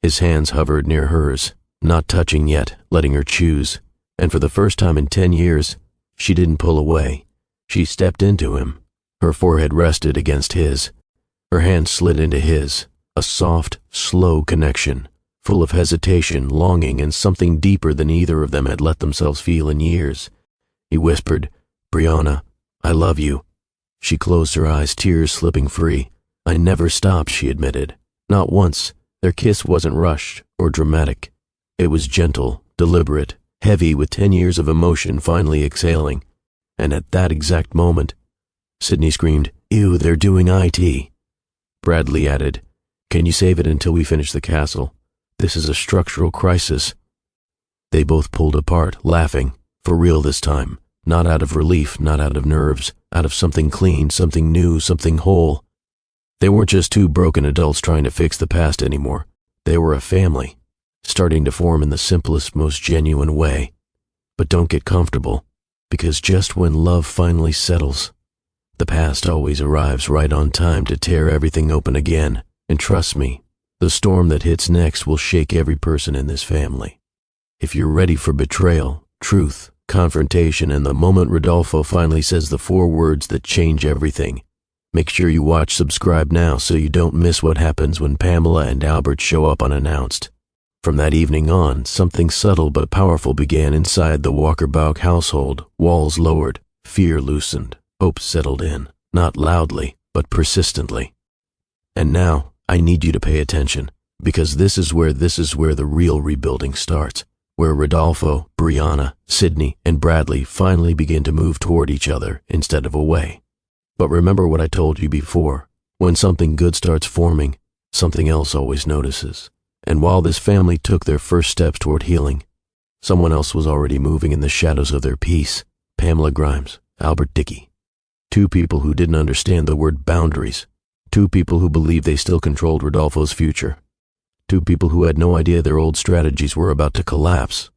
His hands hovered near hers, not touching yet, letting her choose. And for the first time in 10 years, she didn't pull away. She stepped into him. Her forehead rested against his. Her hand slid into his, a soft, slow connection, full of hesitation, longing, and something deeper than either of them had let themselves feel in years. He whispered, "Brianna, I love you." She closed her eyes, tears slipping free. "I never stopped," she admitted. "Not once." Their kiss wasn't rushed or dramatic. It was gentle, deliberate, heavy with 10 years of emotion finally exhaling. And at that exact moment, Sydney screamed, "Ew, they're doing IT." Bradley added, "Can you save it until we finish the castle? This is a structural crisis." They both pulled apart, laughing, for real this time, not out of relief, not out of nerves, out of something clean, something new, something whole. They weren't just two broken adults trying to fix the past anymore. They were a family, starting to form in the simplest, most genuine way. But don't get comfortable, because just when love finally settles, the past always arrives right on time to tear everything open again. And trust me, the storm that hits next will shake every person in this family. If you're ready for betrayal, truth, confrontation, and the moment Rodolfo finally says the 4 words that change everything, make sure you watch Subscribe now so you don't miss what happens when Pamela and Albert show up unannounced. From that evening on, something subtle but powerful began inside the Walker-Bauk household. Walls lowered, fear loosened, hope settled in, not loudly, but persistently. And now, I need you to pay attention, because this is where the real rebuilding starts, where Rodolfo, Brianna, Sydney, and Bradley finally begin to move toward each other instead of away. But remember what I told you before. When something good starts forming, something else always notices. And while this family took their first steps toward healing, someone else was already moving in the shadows of their peace. Pamela Grimes, Albert Dickey. 2 people who didn't understand the word boundaries. 2 people who believed they still controlled Rodolfo's future. 2 people who had no idea their old strategies were about to collapse.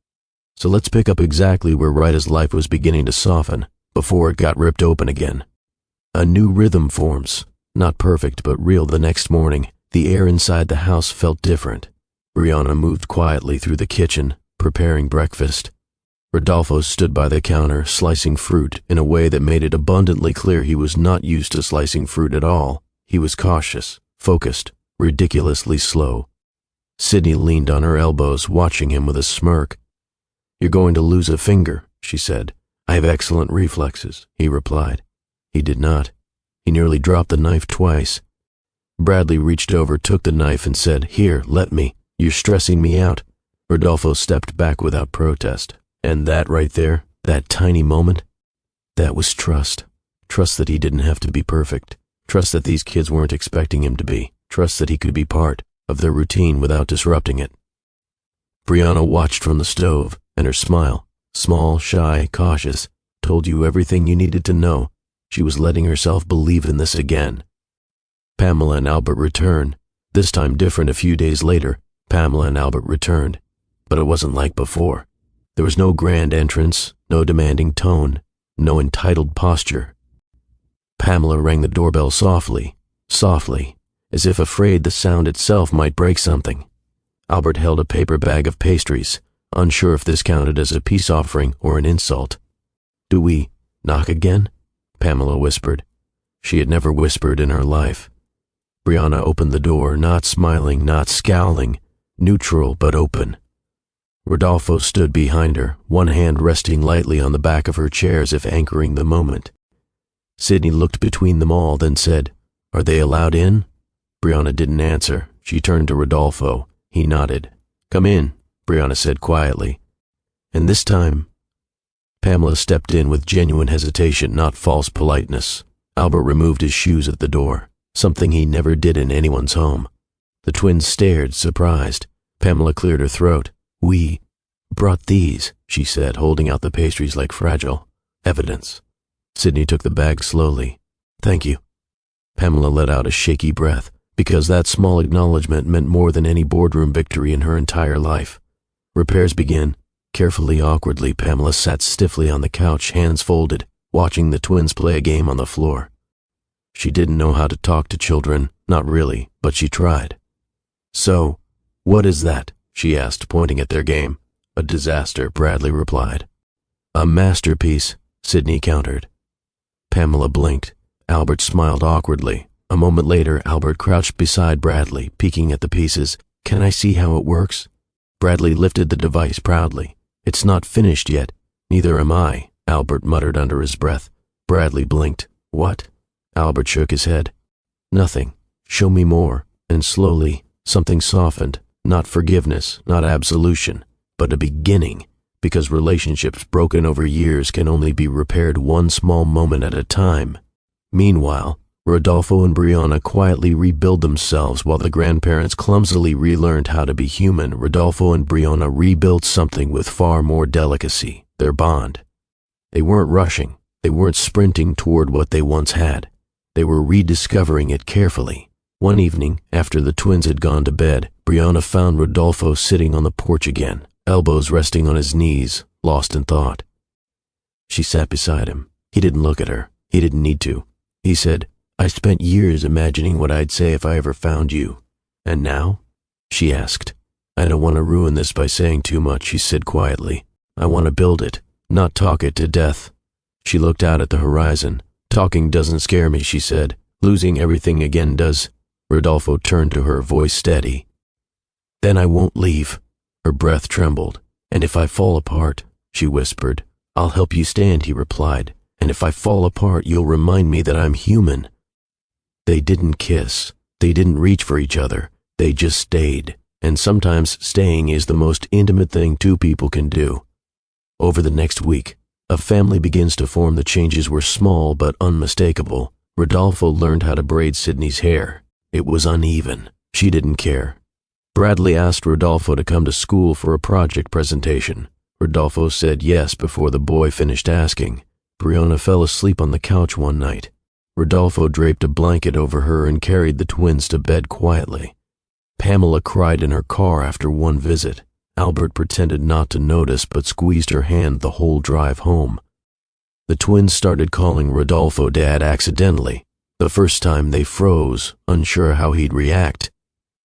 So let's pick up exactly where right as life was beginning to soften, before it got ripped open again. A new rhythm forms, not perfect but real. The next morning, the air inside the house felt different. Brianna moved quietly through the kitchen, preparing breakfast. Rodolfo stood by the counter, slicing fruit in a way that made it abundantly clear he was not used to slicing fruit at all. He was cautious, focused, ridiculously slow. Sydney leaned on her elbows, watching him with a smirk. "You're going to lose a finger," she said. "I have excellent reflexes," he replied. He did not. He nearly dropped the knife twice. Bradley reached over, took the knife, and said, "Here, let me. You're stressing me out." Rodolfo stepped back without protest. And that right there, that tiny moment, that was trust. Trust that he didn't have to be perfect. Trust that these kids weren't expecting him to be. Trust that he could be part of their routine without disrupting it. Brianna watched from the stove, and her smile, small, shy, cautious, told you everything you needed to know. She was letting herself believe in this again. Pamela and Albert returned. This time different. A few days later, Pamela and Albert returned. But it wasn't like before. There was no grand entrance, no demanding tone, no entitled posture. Pamela rang the doorbell softly, as if afraid the sound itself might break something. Albert held a paper bag of pastries, unsure if this counted as a peace offering or an insult. "Do we knock again?" Pamela whispered. She had never whispered in her life. Brianna opened the door, not smiling, not scowling, neutral but open. Rodolfo stood behind her, one hand resting lightly on the back of her chair as if anchoring the moment. Sydney looked between them all, then said, "Are they allowed in?" Brianna didn't answer. She turned to Rodolfo. He nodded. "Come in," Brianna said quietly. And this time, Pamela stepped in with genuine hesitation, not false politeness. Albert removed his shoes at the door. something he never did in anyone's home. The twins stared, surprised. Pamela cleared her throat. "We brought these," she said, holding out the pastries like fragile evidence. Sydney took the bag slowly. "Thank you." Pamela let out a shaky breath, because that small acknowledgement meant more than any boardroom victory in her entire life. Repairs began. Carefully, awkwardly, Pamela sat stiffly on the couch, hands folded, watching the twins play a game on the floor. She didn't know how to talk to children, not really, but she tried. "So, what is that?" she asked, pointing at their game. "A disaster," Bradley replied. "A masterpiece," Sydney countered. Pamela blinked. Albert smiled awkwardly. A moment later, Albert crouched beside Bradley, peeking at the pieces. "Can I see how it works?" Bradley lifted the device proudly. "It's not finished yet." "Neither am I," Albert muttered under his breath. Bradley blinked. "What?" Albert shook his head. "Nothing. Show me more." And slowly, something softened. Not forgiveness, not absolution, but a beginning, because relationships broken over years can only be repaired one small moment at a time. Meanwhile, Rodolfo and Brianna quietly rebuild themselves while the grandparents clumsily relearned how to be human. Rodolfo and Brianna rebuilt something with far more delicacy, their bond. They weren't rushing. They weren't sprinting toward what they once had. They were rediscovering it carefully. One evening, after the twins had gone to bed, Brianna found Rodolfo sitting on the porch again, elbows resting on his knees, lost in thought. She sat beside him. He didn't look at her. He didn't need to. He said, "I spent years imagining what I'd say if I ever found you. And now?" she asked. "I don't want to ruin this by saying too much," he said quietly. "I want to build it, not talk it to death." She looked out at the horizon. "Talking doesn't scare me," she said. "Losing everything again does." Rodolfo turned to her, voice steady. "Then I won't leave." Her breath trembled. "And if I fall apart," she whispered. "I'll help you stand," he replied. "And if I fall apart, you'll remind me that I'm human." They didn't kiss. They didn't reach for each other. They just stayed. And sometimes staying is the most intimate thing two people can do. Over the next week, a family begins to form. The changes were small but unmistakable. Rodolfo learned how to braid Sydney's hair. It was uneven. She didn't care. Bradley asked Rodolfo to come to school for a project presentation. Rodolfo said yes before the boy finished asking. Brianna fell asleep on the couch one night. Rodolfo draped a blanket over her and carried the twins to bed quietly. Pamela cried in her car after one visit. Albert pretended not to notice but squeezed her hand the whole drive home. The twins started calling Rodolfo Dad accidentally. The first time they froze, unsure how he'd react.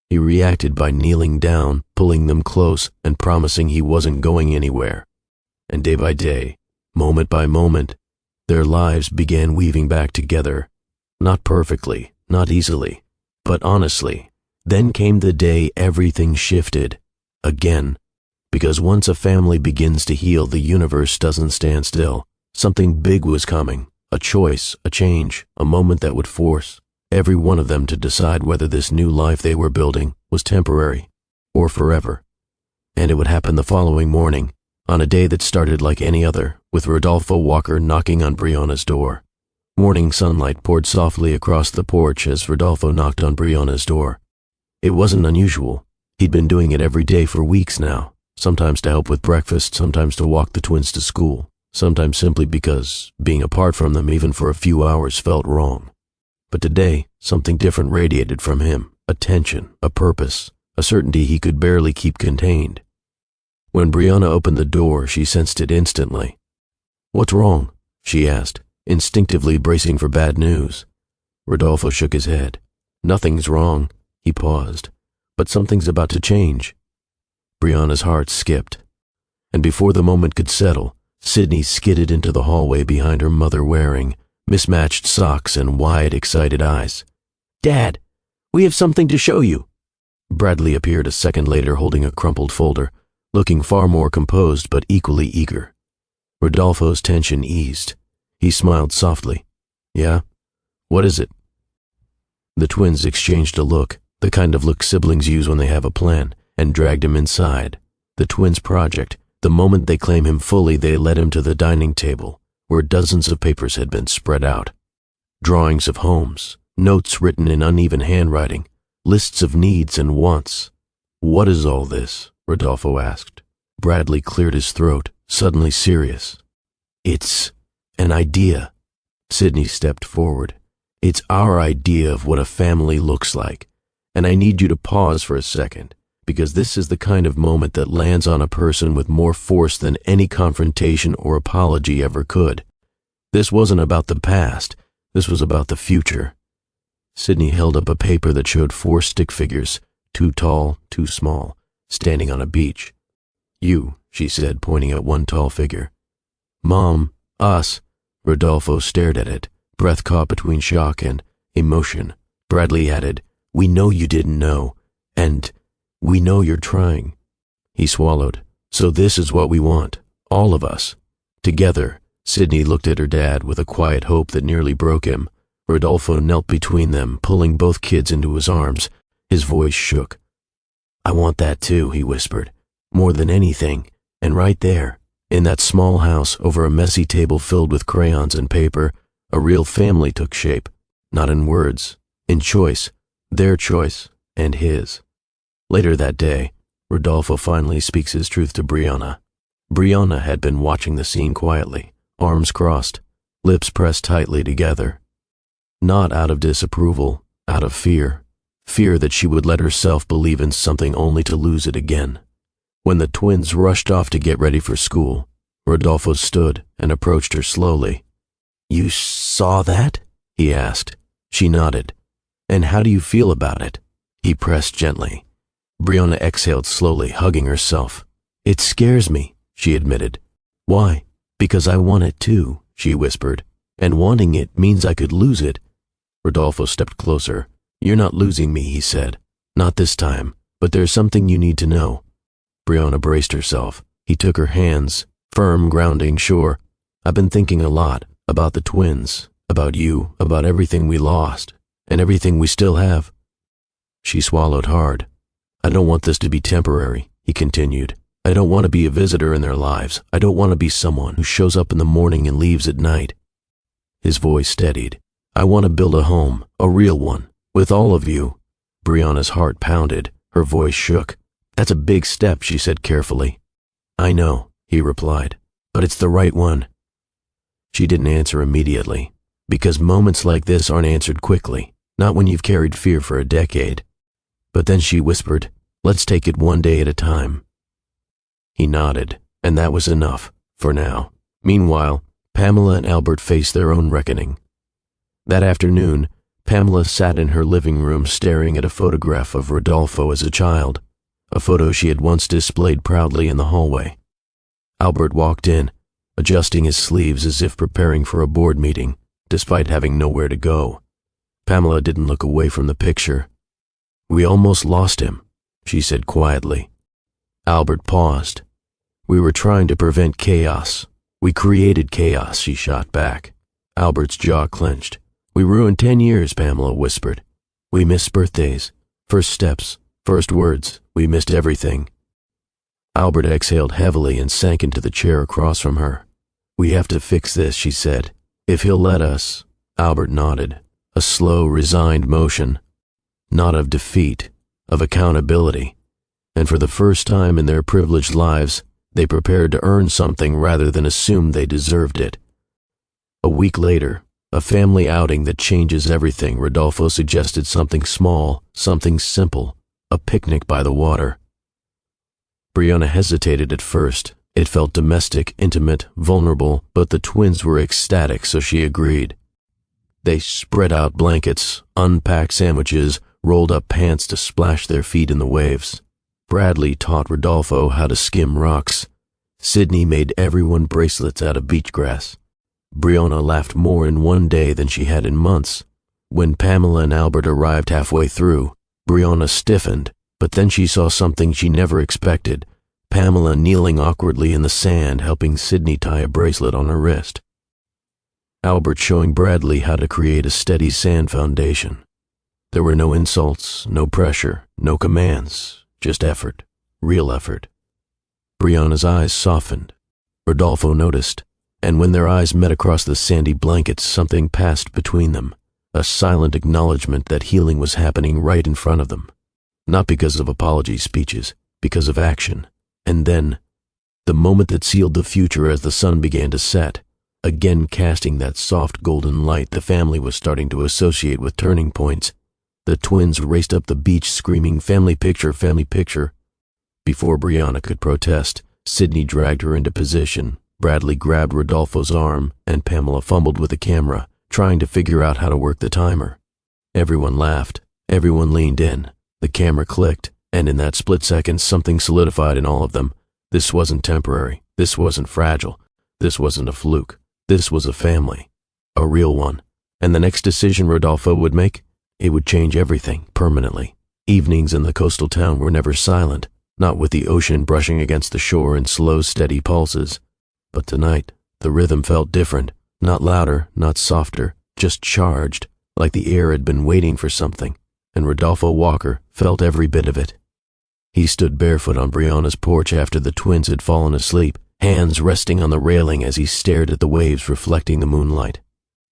He reacted by kneeling down, pulling them close, and promising he wasn't going anywhere. And day by day, moment by moment, their lives began weaving back together. Not perfectly, not easily, but honestly. Then came the day everything shifted. Again. Because once a family begins to heal, the universe doesn't stand still. Something big was coming. A choice, a change, a moment that would force every one of them to decide whether this new life they were building was temporary or forever. And it would happen the following morning, on a day that started like any other, with Rodolfo Walker knocking on Brianna's door. Morning sunlight poured softly across the porch as Rodolfo knocked on Brianna's door. It wasn't unusual. He'd been doing it every day for weeks now, sometimes to help with breakfast, sometimes to walk the twins to school, sometimes simply because being apart from them even for a few hours felt wrong. But today, something different radiated from him, a tension, a purpose, a certainty he could barely keep contained. When Brianna opened the door, she sensed it instantly. "What's wrong?" she asked, instinctively bracing for bad news. Rodolfo shook his head. "Nothing's wrong." He paused. "But something's about to change." Brianna's heart skipped. And before the moment could settle, Sydney skidded into the hallway behind her mother wearing mismatched socks and wide, excited eyes. "Dad, we have something to show you." Bradley appeared a second later holding a crumpled folder, looking far more composed but equally eager. Rodolfo's tension eased. He smiled softly. "Yeah? What is it?" The twins exchanged a look, the kind of look siblings use when they have a plan, and dragged him inside. The twins' project. The moment they claim him fully, they led him to the dining table, where dozens of papers had been spread out. Drawings of homes, Notes written in uneven handwriting, lists of needs and wants. "What is all this?" Rodolfo asked. Bradley cleared his throat, suddenly serious. "It's an idea." Sydney stepped forward. "It's our idea of what a family looks like. And I need you to pause for a second, because this is the kind of moment that lands on a person with more force than any confrontation or apology ever could. This wasn't about the past. This was about the future." Sydney held up a paper that showed 4 stick figures, 2 tall, 2 small, standing on a beach. "You," she said, pointing at one tall figure. "Mom, us." Rodolfo stared at it, breath caught between shock and emotion. Bradley added, "We know you didn't know, and we know you're trying." He swallowed. "So this is what we want, all of us. Together." Sydney looked at her dad with a quiet hope that nearly broke him. Rodolfo knelt between them, pulling both kids into his arms. His voice shook. "I want that too," he whispered. "More than anything. And right there, in that small house over a messy table filled with crayons and paper, a real family took shape. Not in words, in choice. Their choice and his." Later that day, Rodolfo finally speaks his truth to Brianna. Brianna had been watching the scene quietly, arms crossed, lips pressed tightly together. Not out of disapproval, out of fear. Fear that she would let herself believe in something only to lose it again. When the twins rushed off to get ready for school, Rodolfo stood and approached her slowly. "You saw that?" he asked. She nodded. "And how do you feel about it?" He pressed gently. Brianna exhaled slowly, hugging herself. "It scares me," she admitted. "Why?" "Because I want it too," she whispered. "And wanting it means I could lose it." Rodolfo stepped closer. "You're not losing me," he said. "Not this time, but there's something you need to know." Brianna braced herself. He took her hands, firm, grounding, sure. "I've been thinking a lot about the twins, about you, about everything we lost, and everything we still have." She swallowed hard. "I don't want this to be temporary," he continued. "I don't want to be a visitor in their lives. I don't want to be someone who shows up in the morning and leaves at night." His voice steadied. "I want to build a home, a real one, with all of you." Brianna's heart pounded. Her voice shook. "That's a big step," she said carefully. "I know," he replied, "but it's the right one." She didn't answer immediately, because moments like this aren't answered quickly, not when you've carried fear for a decade. But then she whispered, "Let's take it one day at a time." He nodded, and that was enough, for now. Meanwhile, Pamela and Albert faced their own reckoning. That afternoon, Pamela sat in her living room staring at a photograph of Rodolfo as a child, a photo she had once displayed proudly in the hallway. Albert walked in, adjusting his sleeves as if preparing for a board meeting, despite having nowhere to go. Pamela didn't look away from the picture. "We almost lost him," she said quietly. Albert paused. "We were trying to prevent chaos. We created chaos," she shot back. Albert's jaw clenched. "We ruined 10 years, Pamela whispered. "We missed birthdays, first steps, first words. We missed everything." Albert exhaled heavily and sank into the chair across from her. "We have to fix this," she said. "If he'll let us." Albert nodded, a slow, resigned motion. Not of defeat, of accountability. And for the first time in their privileged lives, they prepared to earn something rather than assume they deserved it. A week later, a family outing that changes everything, Rodolfo suggested something small, something simple, a picnic by the water. Brianna hesitated at first. It felt domestic, intimate, vulnerable, but the twins were ecstatic, so she agreed. They spread out blankets, unpacked sandwiches, rolled up pants to splash their feet in the waves. Bradley taught Rodolfo how to skim rocks. Sydney made everyone bracelets out of beach grass. Brianna laughed more in one day than she had in months. When Pamela and Albert arrived halfway through, Brianna stiffened, but then she saw something she never expected. Pamela kneeling awkwardly in the sand, helping Sydney tie a bracelet on her wrist. Albert showing Bradley how to create a steady sand foundation. There were no insults, no pressure, no commands, just effort, real effort. Brianna's eyes softened. Rodolfo noticed, and when their eyes met across the sandy blankets, something passed between them, a silent acknowledgement that healing was happening right in front of them. Not because of apology speeches, because of action. And then, the moment that sealed the future as the sun began to set, again casting that soft golden light the family was starting to associate with turning points, the twins raced up the beach screaming, "Family picture, family picture." Before Brianna could protest, Sydney dragged her into position, Bradley grabbed Rodolfo's arm, and Pamela fumbled with the camera, trying to figure out how to work the timer. Everyone laughed, everyone leaned in, the camera clicked, and in that split second something solidified in all of them. This wasn't temporary, this wasn't fragile, this wasn't a fluke, this was a family, a real one. And the next decision Rodolfo would make, it would change everything, permanently. Evenings in the coastal town were never silent, not with the ocean brushing against the shore in slow, steady pulses. But tonight, the rhythm felt different, not louder, not softer, just charged, like the air had been waiting for something, and Rodolfo Walker felt every bit of it. He stood barefoot on Brianna's porch after the twins had fallen asleep, hands resting on the railing as he stared at the waves reflecting the moonlight.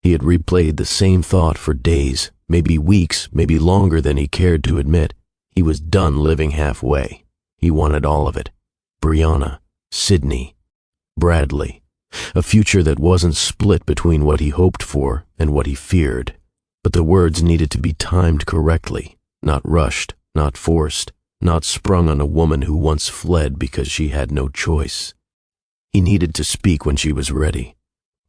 He had replayed the same thought for days, maybe weeks, maybe longer than he cared to admit. He was done living halfway. He wanted all of it. Brianna, Sydney, Bradley. A future that wasn't split between what he hoped for and what he feared. But the words needed to be timed correctly, not rushed, not forced, not sprung on a woman who once fled because she had no choice. He needed to speak when she was ready.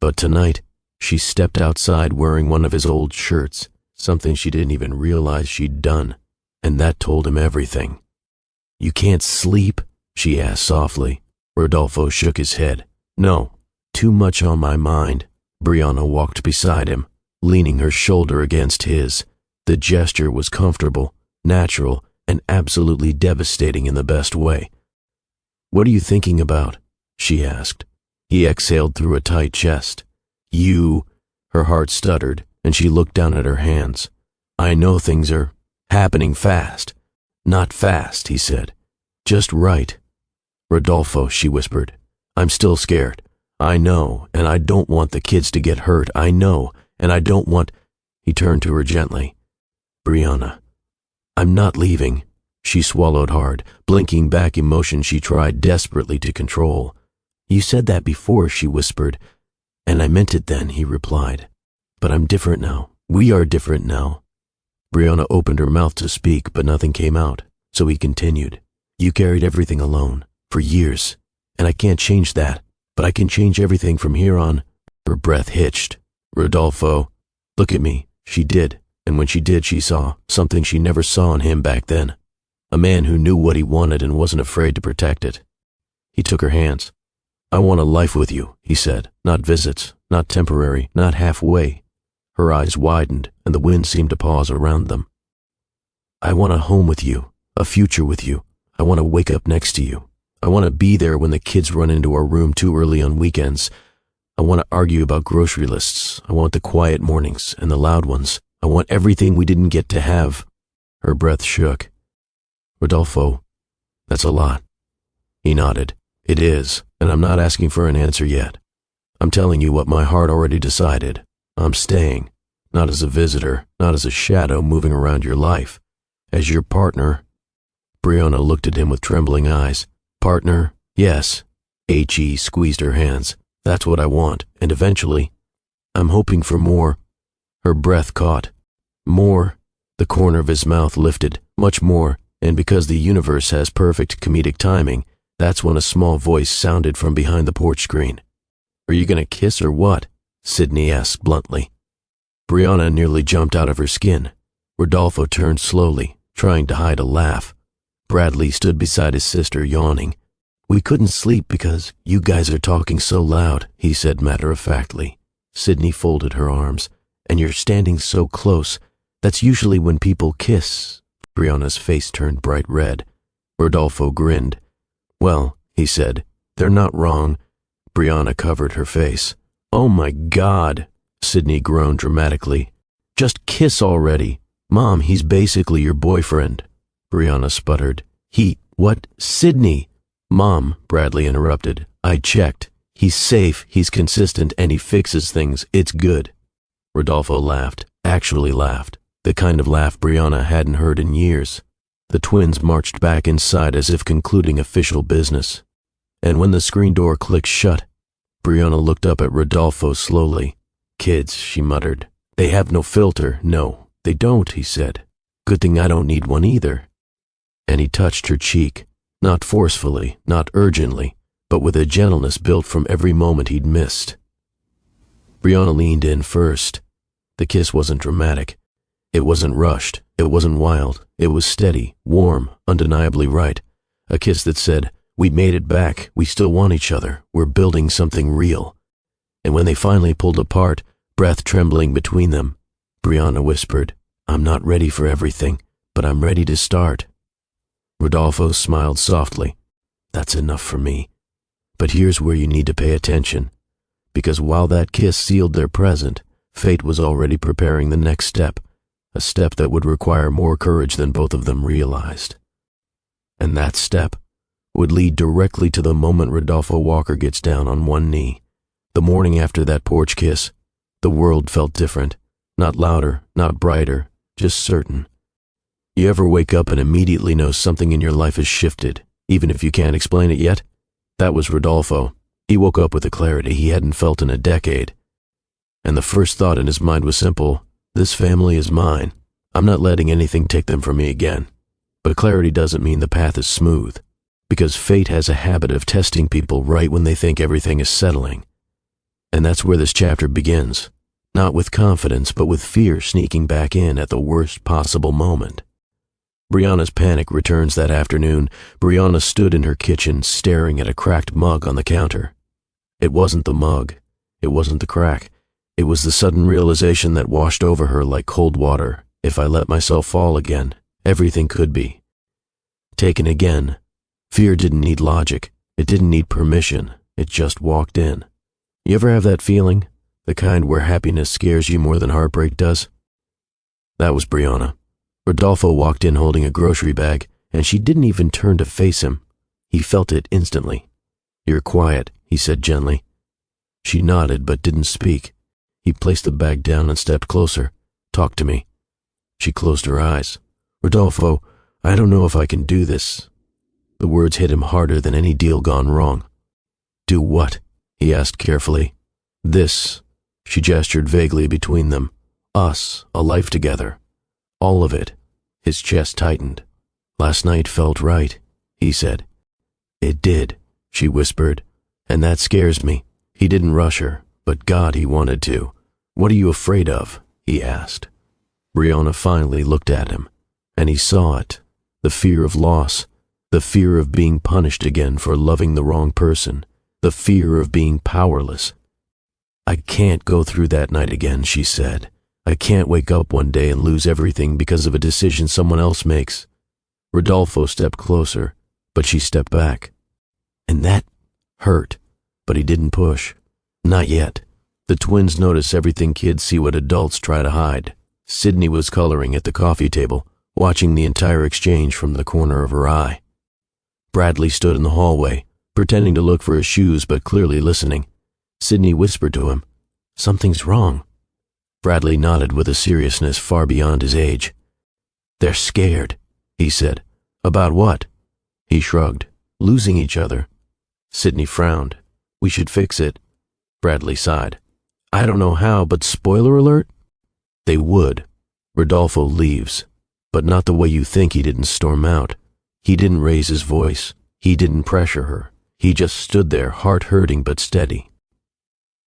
But tonight, she stepped outside wearing one of his old shirts, something she didn't even realize she'd done, and that told him everything. "You can't sleep?" she asked softly. Rodolfo shook his head. "No, too much on my mind." Brianna walked beside him, leaning her shoulder against his. The gesture was comfortable, natural, and absolutely devastating in the best way. "What are you thinking about?" she asked. He exhaled through a tight chest. "You..." Her heart stuttered, and she looked down at her hands. "I know things are happening fast." "Not fast," he said. "Just right." "Rodolfo," she whispered, "I'm still scared. I know, and I don't want the kids to get hurt. I know, and I don't want..." He turned to her gently. "Brianna, I'm not leaving." She swallowed hard, blinking back emotion she tried desperately to control. "You said that before," she whispered. "And I meant it then," he replied. "But I'm different now. We are different now." Brianna opened her mouth to speak, but nothing came out, so he continued. "You carried everything alone, for years, and I can't change that, but I can change everything from here on." Her breath hitched. "Rodolfo, look at me." She did, and when she did, she saw something she never saw in him back then. A man who knew what he wanted and wasn't afraid to protect it. He took her hands. "I want a life with you," he said. "Not visits, not temporary, not halfway." Her eyes widened, and the wind seemed to pause around them. "I want a home with you, a future with you. I want to wake up next to you. I want to be there when the kids run into our room too early on weekends. I want to argue about grocery lists. I want the quiet mornings and the loud ones. I want everything we didn't get to have." Her breath shook. "Rodolfo, that's a lot." He nodded. "It is, and I'm not asking for an answer yet. I'm telling you what my heart already decided. I'm staying, not as a visitor, not as a shadow moving around your life. As your partner." Brianna looked at him with trembling eyes. "Partner, yes." H.E. squeezed her hands. "That's what I want, and eventually, I'm hoping for more." Her breath caught. "More." The corner of his mouth lifted. "Much more, and because the universe has perfect comedic timing, that's when a small voice sounded from behind the porch screen. "Are you gonna kiss or what?" Sydney asked bluntly. Brianna nearly jumped out of her skin. Rodolfo turned slowly, trying to hide a laugh. Bradley stood beside his sister, yawning. "We couldn't sleep because you guys are talking so loud," he said matter-of-factly. Sydney folded her arms. "And you're standing so close. That's usually when people kiss." Brianna's face turned bright red. Rodolfo grinned. "Well," he said, "they're not wrong." Brianna covered her face. "Oh my God," Sydney groaned dramatically. "Just kiss already. Mom, he's basically your boyfriend." Brianna sputtered. What? Sydney!" "Mom," Bradley interrupted, "I checked. He's safe, he's consistent, and he fixes things. It's good." Rodolfo laughed. actually laughed, the kind of laugh Brianna hadn't heard in years. The twins marched back inside as if concluding official business. And when the screen door clicked shut, Brianna looked up at Rodolfo slowly. "Kids," she muttered. "They have no filter." "No, they don't," he said. "Good thing I don't need one either." And he touched her cheek, not forcefully, not urgently, but with a gentleness built from every moment he'd missed. Brianna leaned in first. The kiss wasn't dramatic. It wasn't rushed. It wasn't wild. It was steady, warm, undeniably right. A kiss that said, "We made it back. We still want each other. We're building something real." And when they finally pulled apart, breath trembling between them, Brianna whispered, "I'm not ready for everything, but I'm ready to start." Rodolfo smiled softly. "That's enough for me. But here's where you need to pay attention. Because while that kiss sealed their present, fate was already preparing the next step, a step that would require more courage than both of them realized. And that step would lead directly to the moment Rodolfo Walker gets down on one knee. The morning after that porch kiss, the world felt different, not louder, not brighter, just certain. You ever wake up and immediately know something in your life has shifted, even if you can't explain it yet? That was Rodolfo. He woke up with a clarity he hadn't felt in a decade. And the first thought in his mind was simple: this family is mine. I'm not letting anything take them from me again. But clarity doesn't mean the path is smooth, because fate has a habit of testing people right when they think everything is settling. And that's where this chapter begins, not with confidence, but with fear sneaking back in at the worst possible moment. Brianna's panic returns that afternoon. Brianna stood in her kitchen, staring at a cracked mug on the counter. It wasn't the mug. It wasn't the crack. It was the sudden realization that washed over her like cold water. If I let myself fall again, everything could be taken again. Fear didn't need logic. It didn't need permission. It just walked in. You ever have that feeling? The kind where happiness scares you more than heartbreak does? That was Brianna. Rodolfo walked in holding a grocery bag, and she didn't even turn to face him. He felt it instantly. "You're quiet," he said gently. She nodded but didn't speak. He placed the bag down and stepped closer. "Talk to me." She closed her eyes. "Rodolfo, I don't know if I can do this." The words hit him harder than any deal gone wrong. "Do what?" he asked carefully. "This." She gestured vaguely between them. "Us, a life together. All of it." His chest tightened. "Last night felt right," he said. "It did," she whispered. "And that scares me." He didn't rush her, but God, he wanted to. "What are you afraid of?" he asked. Brianna finally looked at him, and he saw it. The fear of loss, the fear of being punished again for loving the wrong person, the fear of being powerless. "I can't go through that night again," she said. "I can't wake up one day and lose everything because of a decision someone else makes." Rodolfo stepped closer, but she stepped back. And that hurt, but he didn't push. Not yet. The twins noticed everything kids see what adults try to hide. Sydney was coloring at the coffee table, watching the entire exchange from the corner of her eye. Bradley stood in the hallway, pretending to look for his shoes but clearly listening. Sydney whispered to him, "Something's wrong." Bradley nodded with a seriousness far beyond his age. "They're scared," he said. "About what?" He shrugged. "Losing each other." Sydney frowned. "We should fix it." Bradley sighed. "I don't know how, but spoiler alert? They would. Rodolfo leaves, but not the way you think. He didn't storm out. He didn't raise his voice. He didn't pressure her. He just stood there, heart hurting but steady.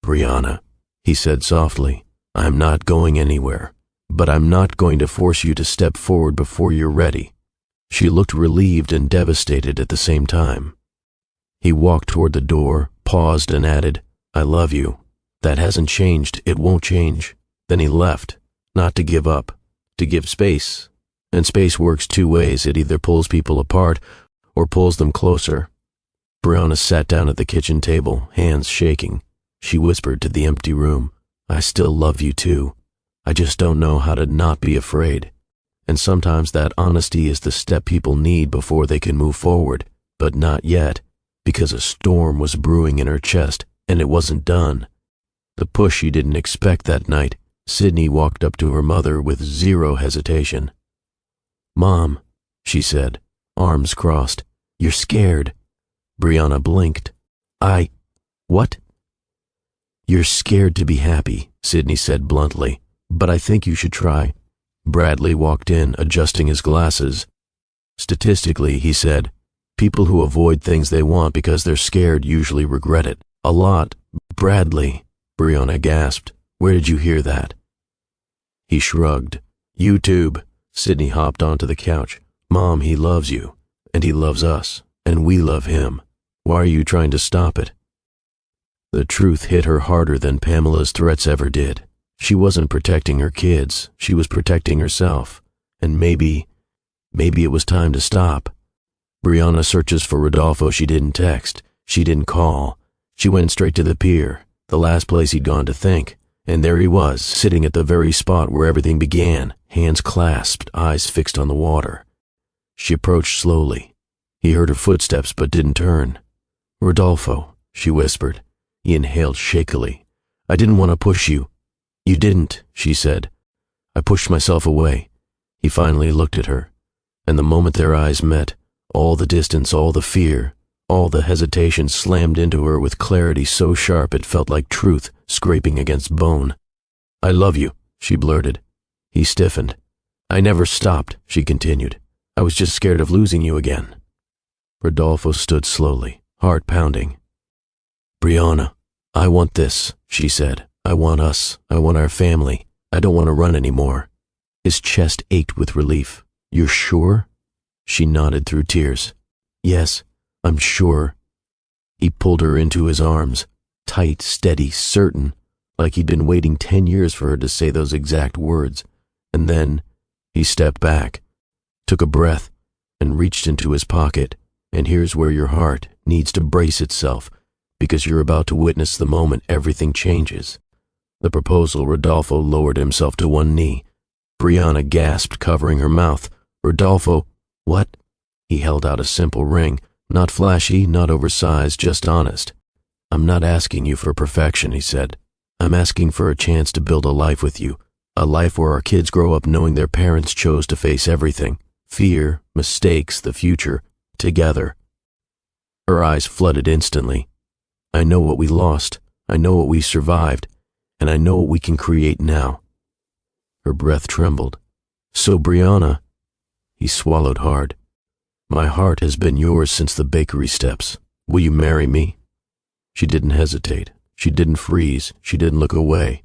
"Brianna," he said softly, "I'm not going anywhere, but I'm not going to force you to step forward before you're ready." She looked relieved and devastated at the same time. He walked toward the door, paused, and added, "I love you. That hasn't changed. It won't change." Then he left, not to give up, to give space. And space works two ways. It either pulls people apart or pulls them closer. Brianna sat down at the kitchen table, hands shaking. She whispered to the empty room, "I still love you too. I just don't know how to not be afraid." And sometimes that honesty is the step people need before they can move forward, but not yet, because a storm was brewing in her chest and it wasn't done. The push she didn't expect that night, Sydney walked up to her mother with zero hesitation. "Mom," she said, arms crossed, "you're scared." Brianna blinked. What?" "You're scared to be happy," Sydney said bluntly, "but I think you should try." Bradley walked in, adjusting his glasses. "Statistically," he said, "people who avoid things they want because they're scared usually regret it. A lot." "Bradley," Brianna gasped, "where did you hear that?" He shrugged. "YouTube." Sydney hopped onto the couch. "Mom, he loves you, and he loves us, and we love him. Why are you trying to stop it?" The truth hit her harder than Pamela's threats ever did. She wasn't protecting her kids, she was protecting herself. And maybe it was time to stop. Brianna searches for Rodolfo. She didn't text. She didn't call. She went straight to the pier, the last place he'd gone to think. And there he was, sitting at the very spot where everything began, hands clasped, eyes fixed on the water. She approached slowly. He heard her footsteps but didn't turn. "Rodolfo," she whispered. He inhaled shakily. "I didn't want to push you." "You didn't," she said. "I pushed myself away." He finally looked at her, and the moment their eyes met, all the distance, all the fear, all the hesitation slammed into her with clarity so sharp it felt like truth scraping against bone. "I love you," she blurted. He stiffened. "I never stopped," she continued. "I was just scared of losing you again." Rodolfo stood slowly, heart pounding. "Brianna, I want this," she said. "I want us. I want our family. I don't want to run anymore." His chest ached with relief. "You're sure?" She nodded through tears. "Yes, I'm sure." He pulled her into his arms, tight, steady, certain, like he'd been waiting 10 years for her to say those exact words. And then he stepped back, took a breath, and reached into his pocket. "And here's where your heart needs to brace itself, because you're about to witness the moment everything changes." The proposal, Rodolfo lowered himself to one knee. Brianna gasped, covering her mouth. "Rodolfo, what?" He held out a simple ring, not flashy, not oversized, just honest. "I'm not asking you for perfection," he said. "I'm asking for a chance to build a life with you, a life where our kids grow up knowing their parents chose to face everything, fear, mistakes, the future, together." Her eyes flooded instantly. "I know what we lost, I know what we survived, and I know what we can create now." Her breath trembled. "So, Brianna," he swallowed hard, "my heart has been yours since the bakery steps. Will you marry me?" She didn't hesitate. She didn't freeze. She didn't look away.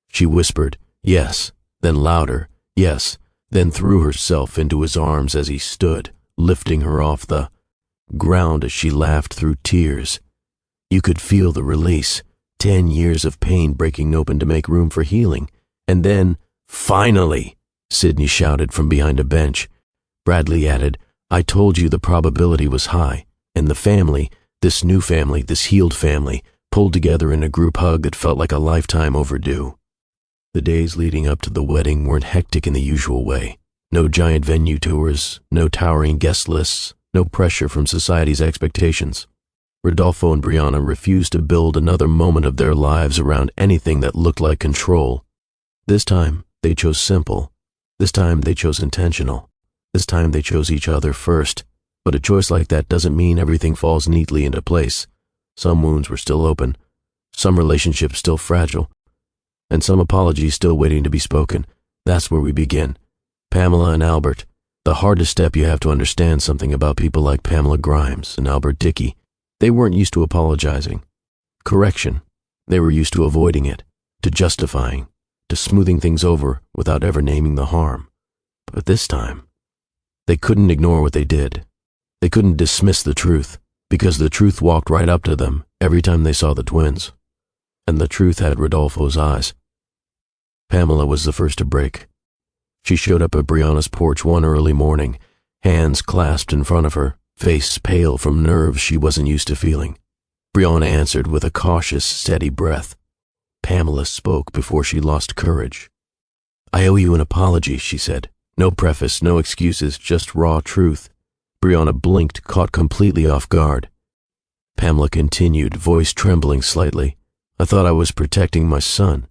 She whispered, "Yes," then louder, "Yes," then threw herself into his arms as he stood, lifting her off the ground as she laughed through tears. You could feel the release, 10 years of pain breaking open to make room for healing. And then, "Finally!" Sydney shouted from behind a bench. Bradley added, "I told you the probability was high, and the family, this new family, this healed family, pulled together in a group hug that felt like a lifetime overdue." The days leading up to the wedding weren't hectic in the usual way. No giant venue tours, no towering guest lists, no pressure from society's expectations. Rodolfo and Brianna refused to build another moment of their lives around anything that looked like control. This time, they chose simple. This time, they chose intentional. This time, they chose each other first. But a choice like that doesn't mean everything falls neatly into place. Some wounds were still open, some relationships still fragile, and some apologies still waiting to be spoken. That's where we begin. Pamela and Albert. The hardest step. You have to understand something about people like Pamela Grimes and Albert Dickey. They weren't used to apologizing. Correction. They were used to avoiding it, to justifying, to smoothing things over without ever naming the harm. But this time, they couldn't ignore what they did. They couldn't dismiss the truth, because the truth walked right up to them every time they saw the twins. And the truth had Rodolfo's eyes. Pamela was the first to break. She showed up at Brianna's porch one early morning, hands clasped in front of her, face pale from nerves she wasn't used to feeling. Brianna answered with a cautious, steady breath. Pamela spoke before she lost courage. "I owe you an apology," she said. No preface, no excuses, just raw truth. Brianna blinked, caught completely off guard. Pamela continued, voice trembling slightly. "I thought I was protecting my son."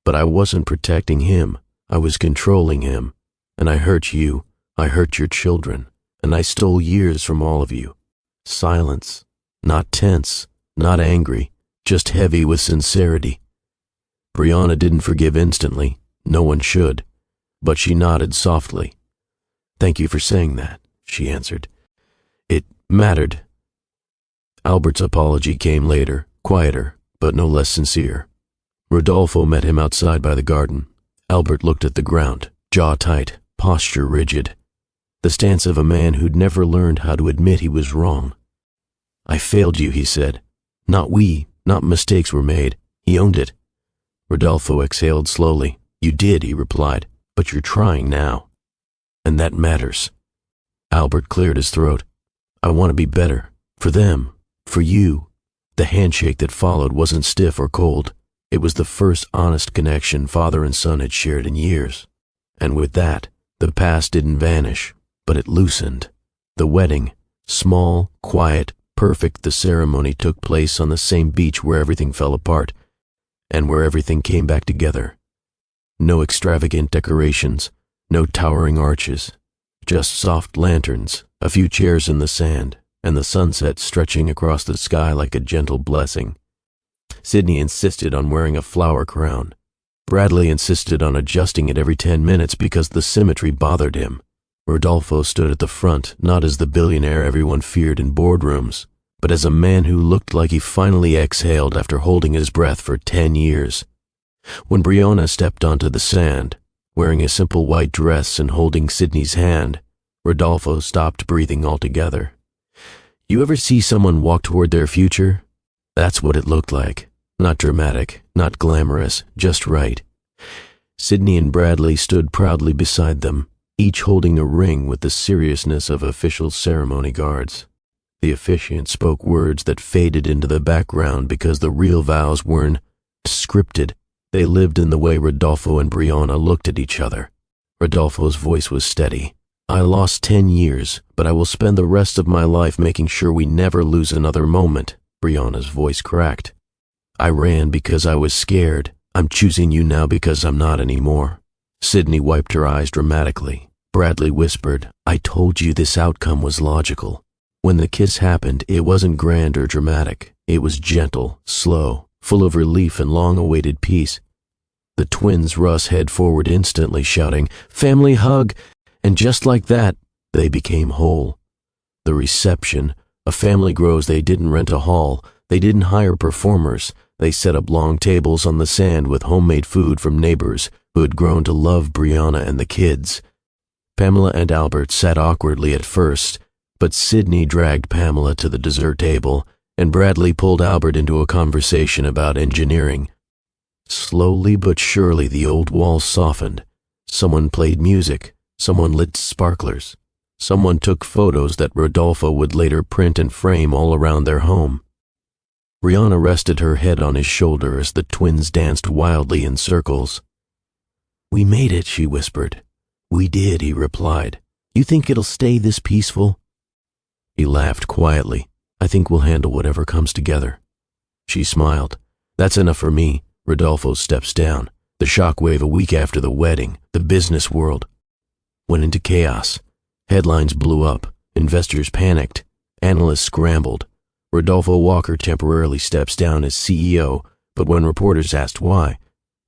But I wasn't protecting him. I was controlling him. And I hurt you. I hurt your children. And I stole years from all of you. Silence. Not tense. Not angry. Just heavy with sincerity. Brianna didn't forgive instantly. No one should. But she nodded softly. Thank you for saying that, she answered. It mattered. Albert's apology came later, quieter, but no less sincere. Rodolfo met him outside by the garden. Albert looked at the ground, jaw tight, posture rigid. The stance of a man who'd never learned how to admit he was wrong. I failed you, he said. Not mistakes were made. He owned it. Rodolfo exhaled slowly. You did, he replied, but you're trying now. And that matters. Albert cleared his throat. I want to be better. For them. For you. The handshake that followed wasn't stiff or cold. It was the first honest connection father and son had shared in years. And with that, the past didn't vanish, but it loosened. The wedding, small, quiet, perfect, the ceremony took place on the same beach where everything fell apart, and where everything came back together. No extravagant decorations, no towering arches, just soft lanterns, a few chairs in the sand, and the sunset stretching across the sky like a gentle blessing. Sydney insisted on wearing a flower crown. Bradley insisted on adjusting it every 10 minutes because the symmetry bothered him. Rodolfo stood at the front, not as the billionaire everyone feared in boardrooms, but as a man who looked like he finally exhaled after holding his breath for 10 years. When Brianna stepped onto the sand, wearing a simple white dress and holding Sydney's hand, Rodolfo stopped breathing altogether. You ever see someone walk toward their future? That's what it looked like. Not dramatic, not glamorous, just right. Sydney and Bradley stood proudly beside them, each holding a ring with the seriousness of official ceremony guards. The officiant spoke words that faded into the background because the real vows weren't scripted. They lived in the way Rodolfo and Brianna looked at each other. Rodolfo's voice was steady. I lost 10 years, but I will spend the rest of my life making sure we never lose another moment. Brianna's voice cracked. I ran because I was scared. I'm choosing you now because I'm not anymore. Sydney wiped her eyes dramatically. Bradley whispered, I told you this outcome was logical. When the kiss happened, it wasn't grand or dramatic. It was gentle, slow, full of relief and long-awaited peace. The twins Russ head forward instantly, shouting, family hug, and just like that, they became whole. The reception, a family grows. They didn't rent a hall. They didn't hire performers. They set up long tables on the sand with homemade food from neighbors who had grown to love Brianna and the kids. Pamela and Albert sat awkwardly at first, but Sydney dragged Pamela to the dessert table, and Bradley pulled Albert into a conversation about engineering. Slowly but surely the old walls softened. Someone played music. Someone lit sparklers. Someone took photos that Rodolfo would later print and frame all around their home. Brianna rested her head on his shoulder as the twins danced wildly in circles. We made it, she whispered. We did, he replied. You think it'll stay this peaceful? He laughed quietly. I think we'll handle whatever comes together. She smiled. That's enough for me. Rodolfo steps down. The shockwave a week after the wedding, the business world went into chaos. Headlines blew up. Investors panicked. Analysts scrambled. Rodolfo Walker temporarily steps down as CEO, but when reporters asked why,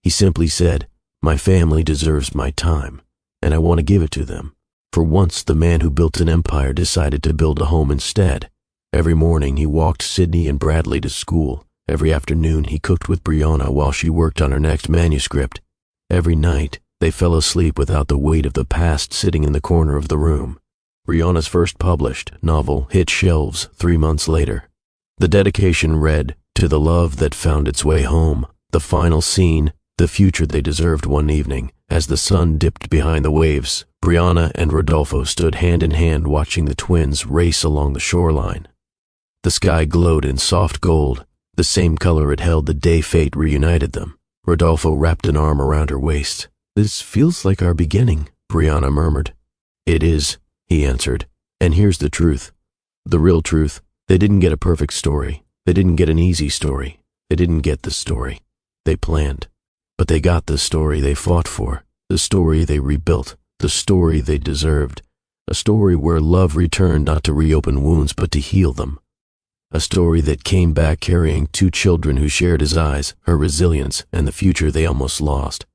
he simply said, my family deserves my time, and I want to give it to them. For once, the man who built an empire decided to build a home instead. Every morning, he walked Sydney and Bradley to school. Every afternoon, he cooked with Brianna while she worked on her next manuscript. Every night, they fell asleep without the weight of the past sitting in the corner of the room. Brianna's first published novel hit shelves 3 months later. The dedication read, to the love that found its way home. The final scene, the future they deserved one evening. As the sun dipped behind the waves, Brianna and Rodolfo stood hand in hand watching the twins race along the shoreline. The sky glowed in soft gold, the same color it held the day fate reunited them. Rodolfo wrapped an arm around her waist. This feels like our beginning, Brianna murmured. It is, he answered. And here's the truth. The real truth. They didn't get a perfect story. They didn't get an easy story. They didn't get the story. They planned. But they got the story they fought for, the story they rebuilt, the story they deserved, a story where love returned not to reopen wounds but to heal them. A story that came back carrying two children who shared his eyes, her resilience, and the future they almost lost.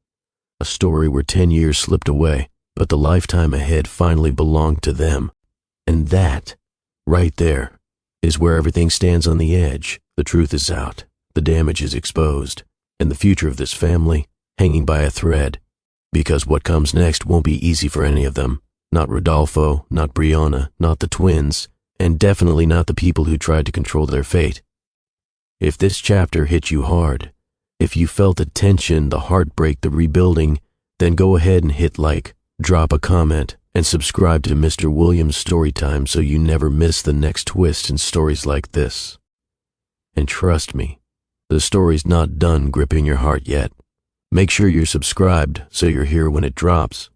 A story where 10 years slipped away, but the lifetime ahead finally belonged to them. And that, right there, is where everything stands on the edge. The truth is out, the damage is exposed, and the future of this family hanging by a thread. Because what comes next won't be easy for any of them. Not Rodolfo, not Brianna, not the twins, and definitely not the people who tried to control their fate. If this chapter hit you hard, if you felt the tension, the heartbreak, the rebuilding, then go ahead and hit like, drop a comment, and subscribe to Mr. Williams Storytime so you never miss the next twist in stories like this. And trust me, the story's not done gripping your heart yet. Make sure you're subscribed so you're here when it drops.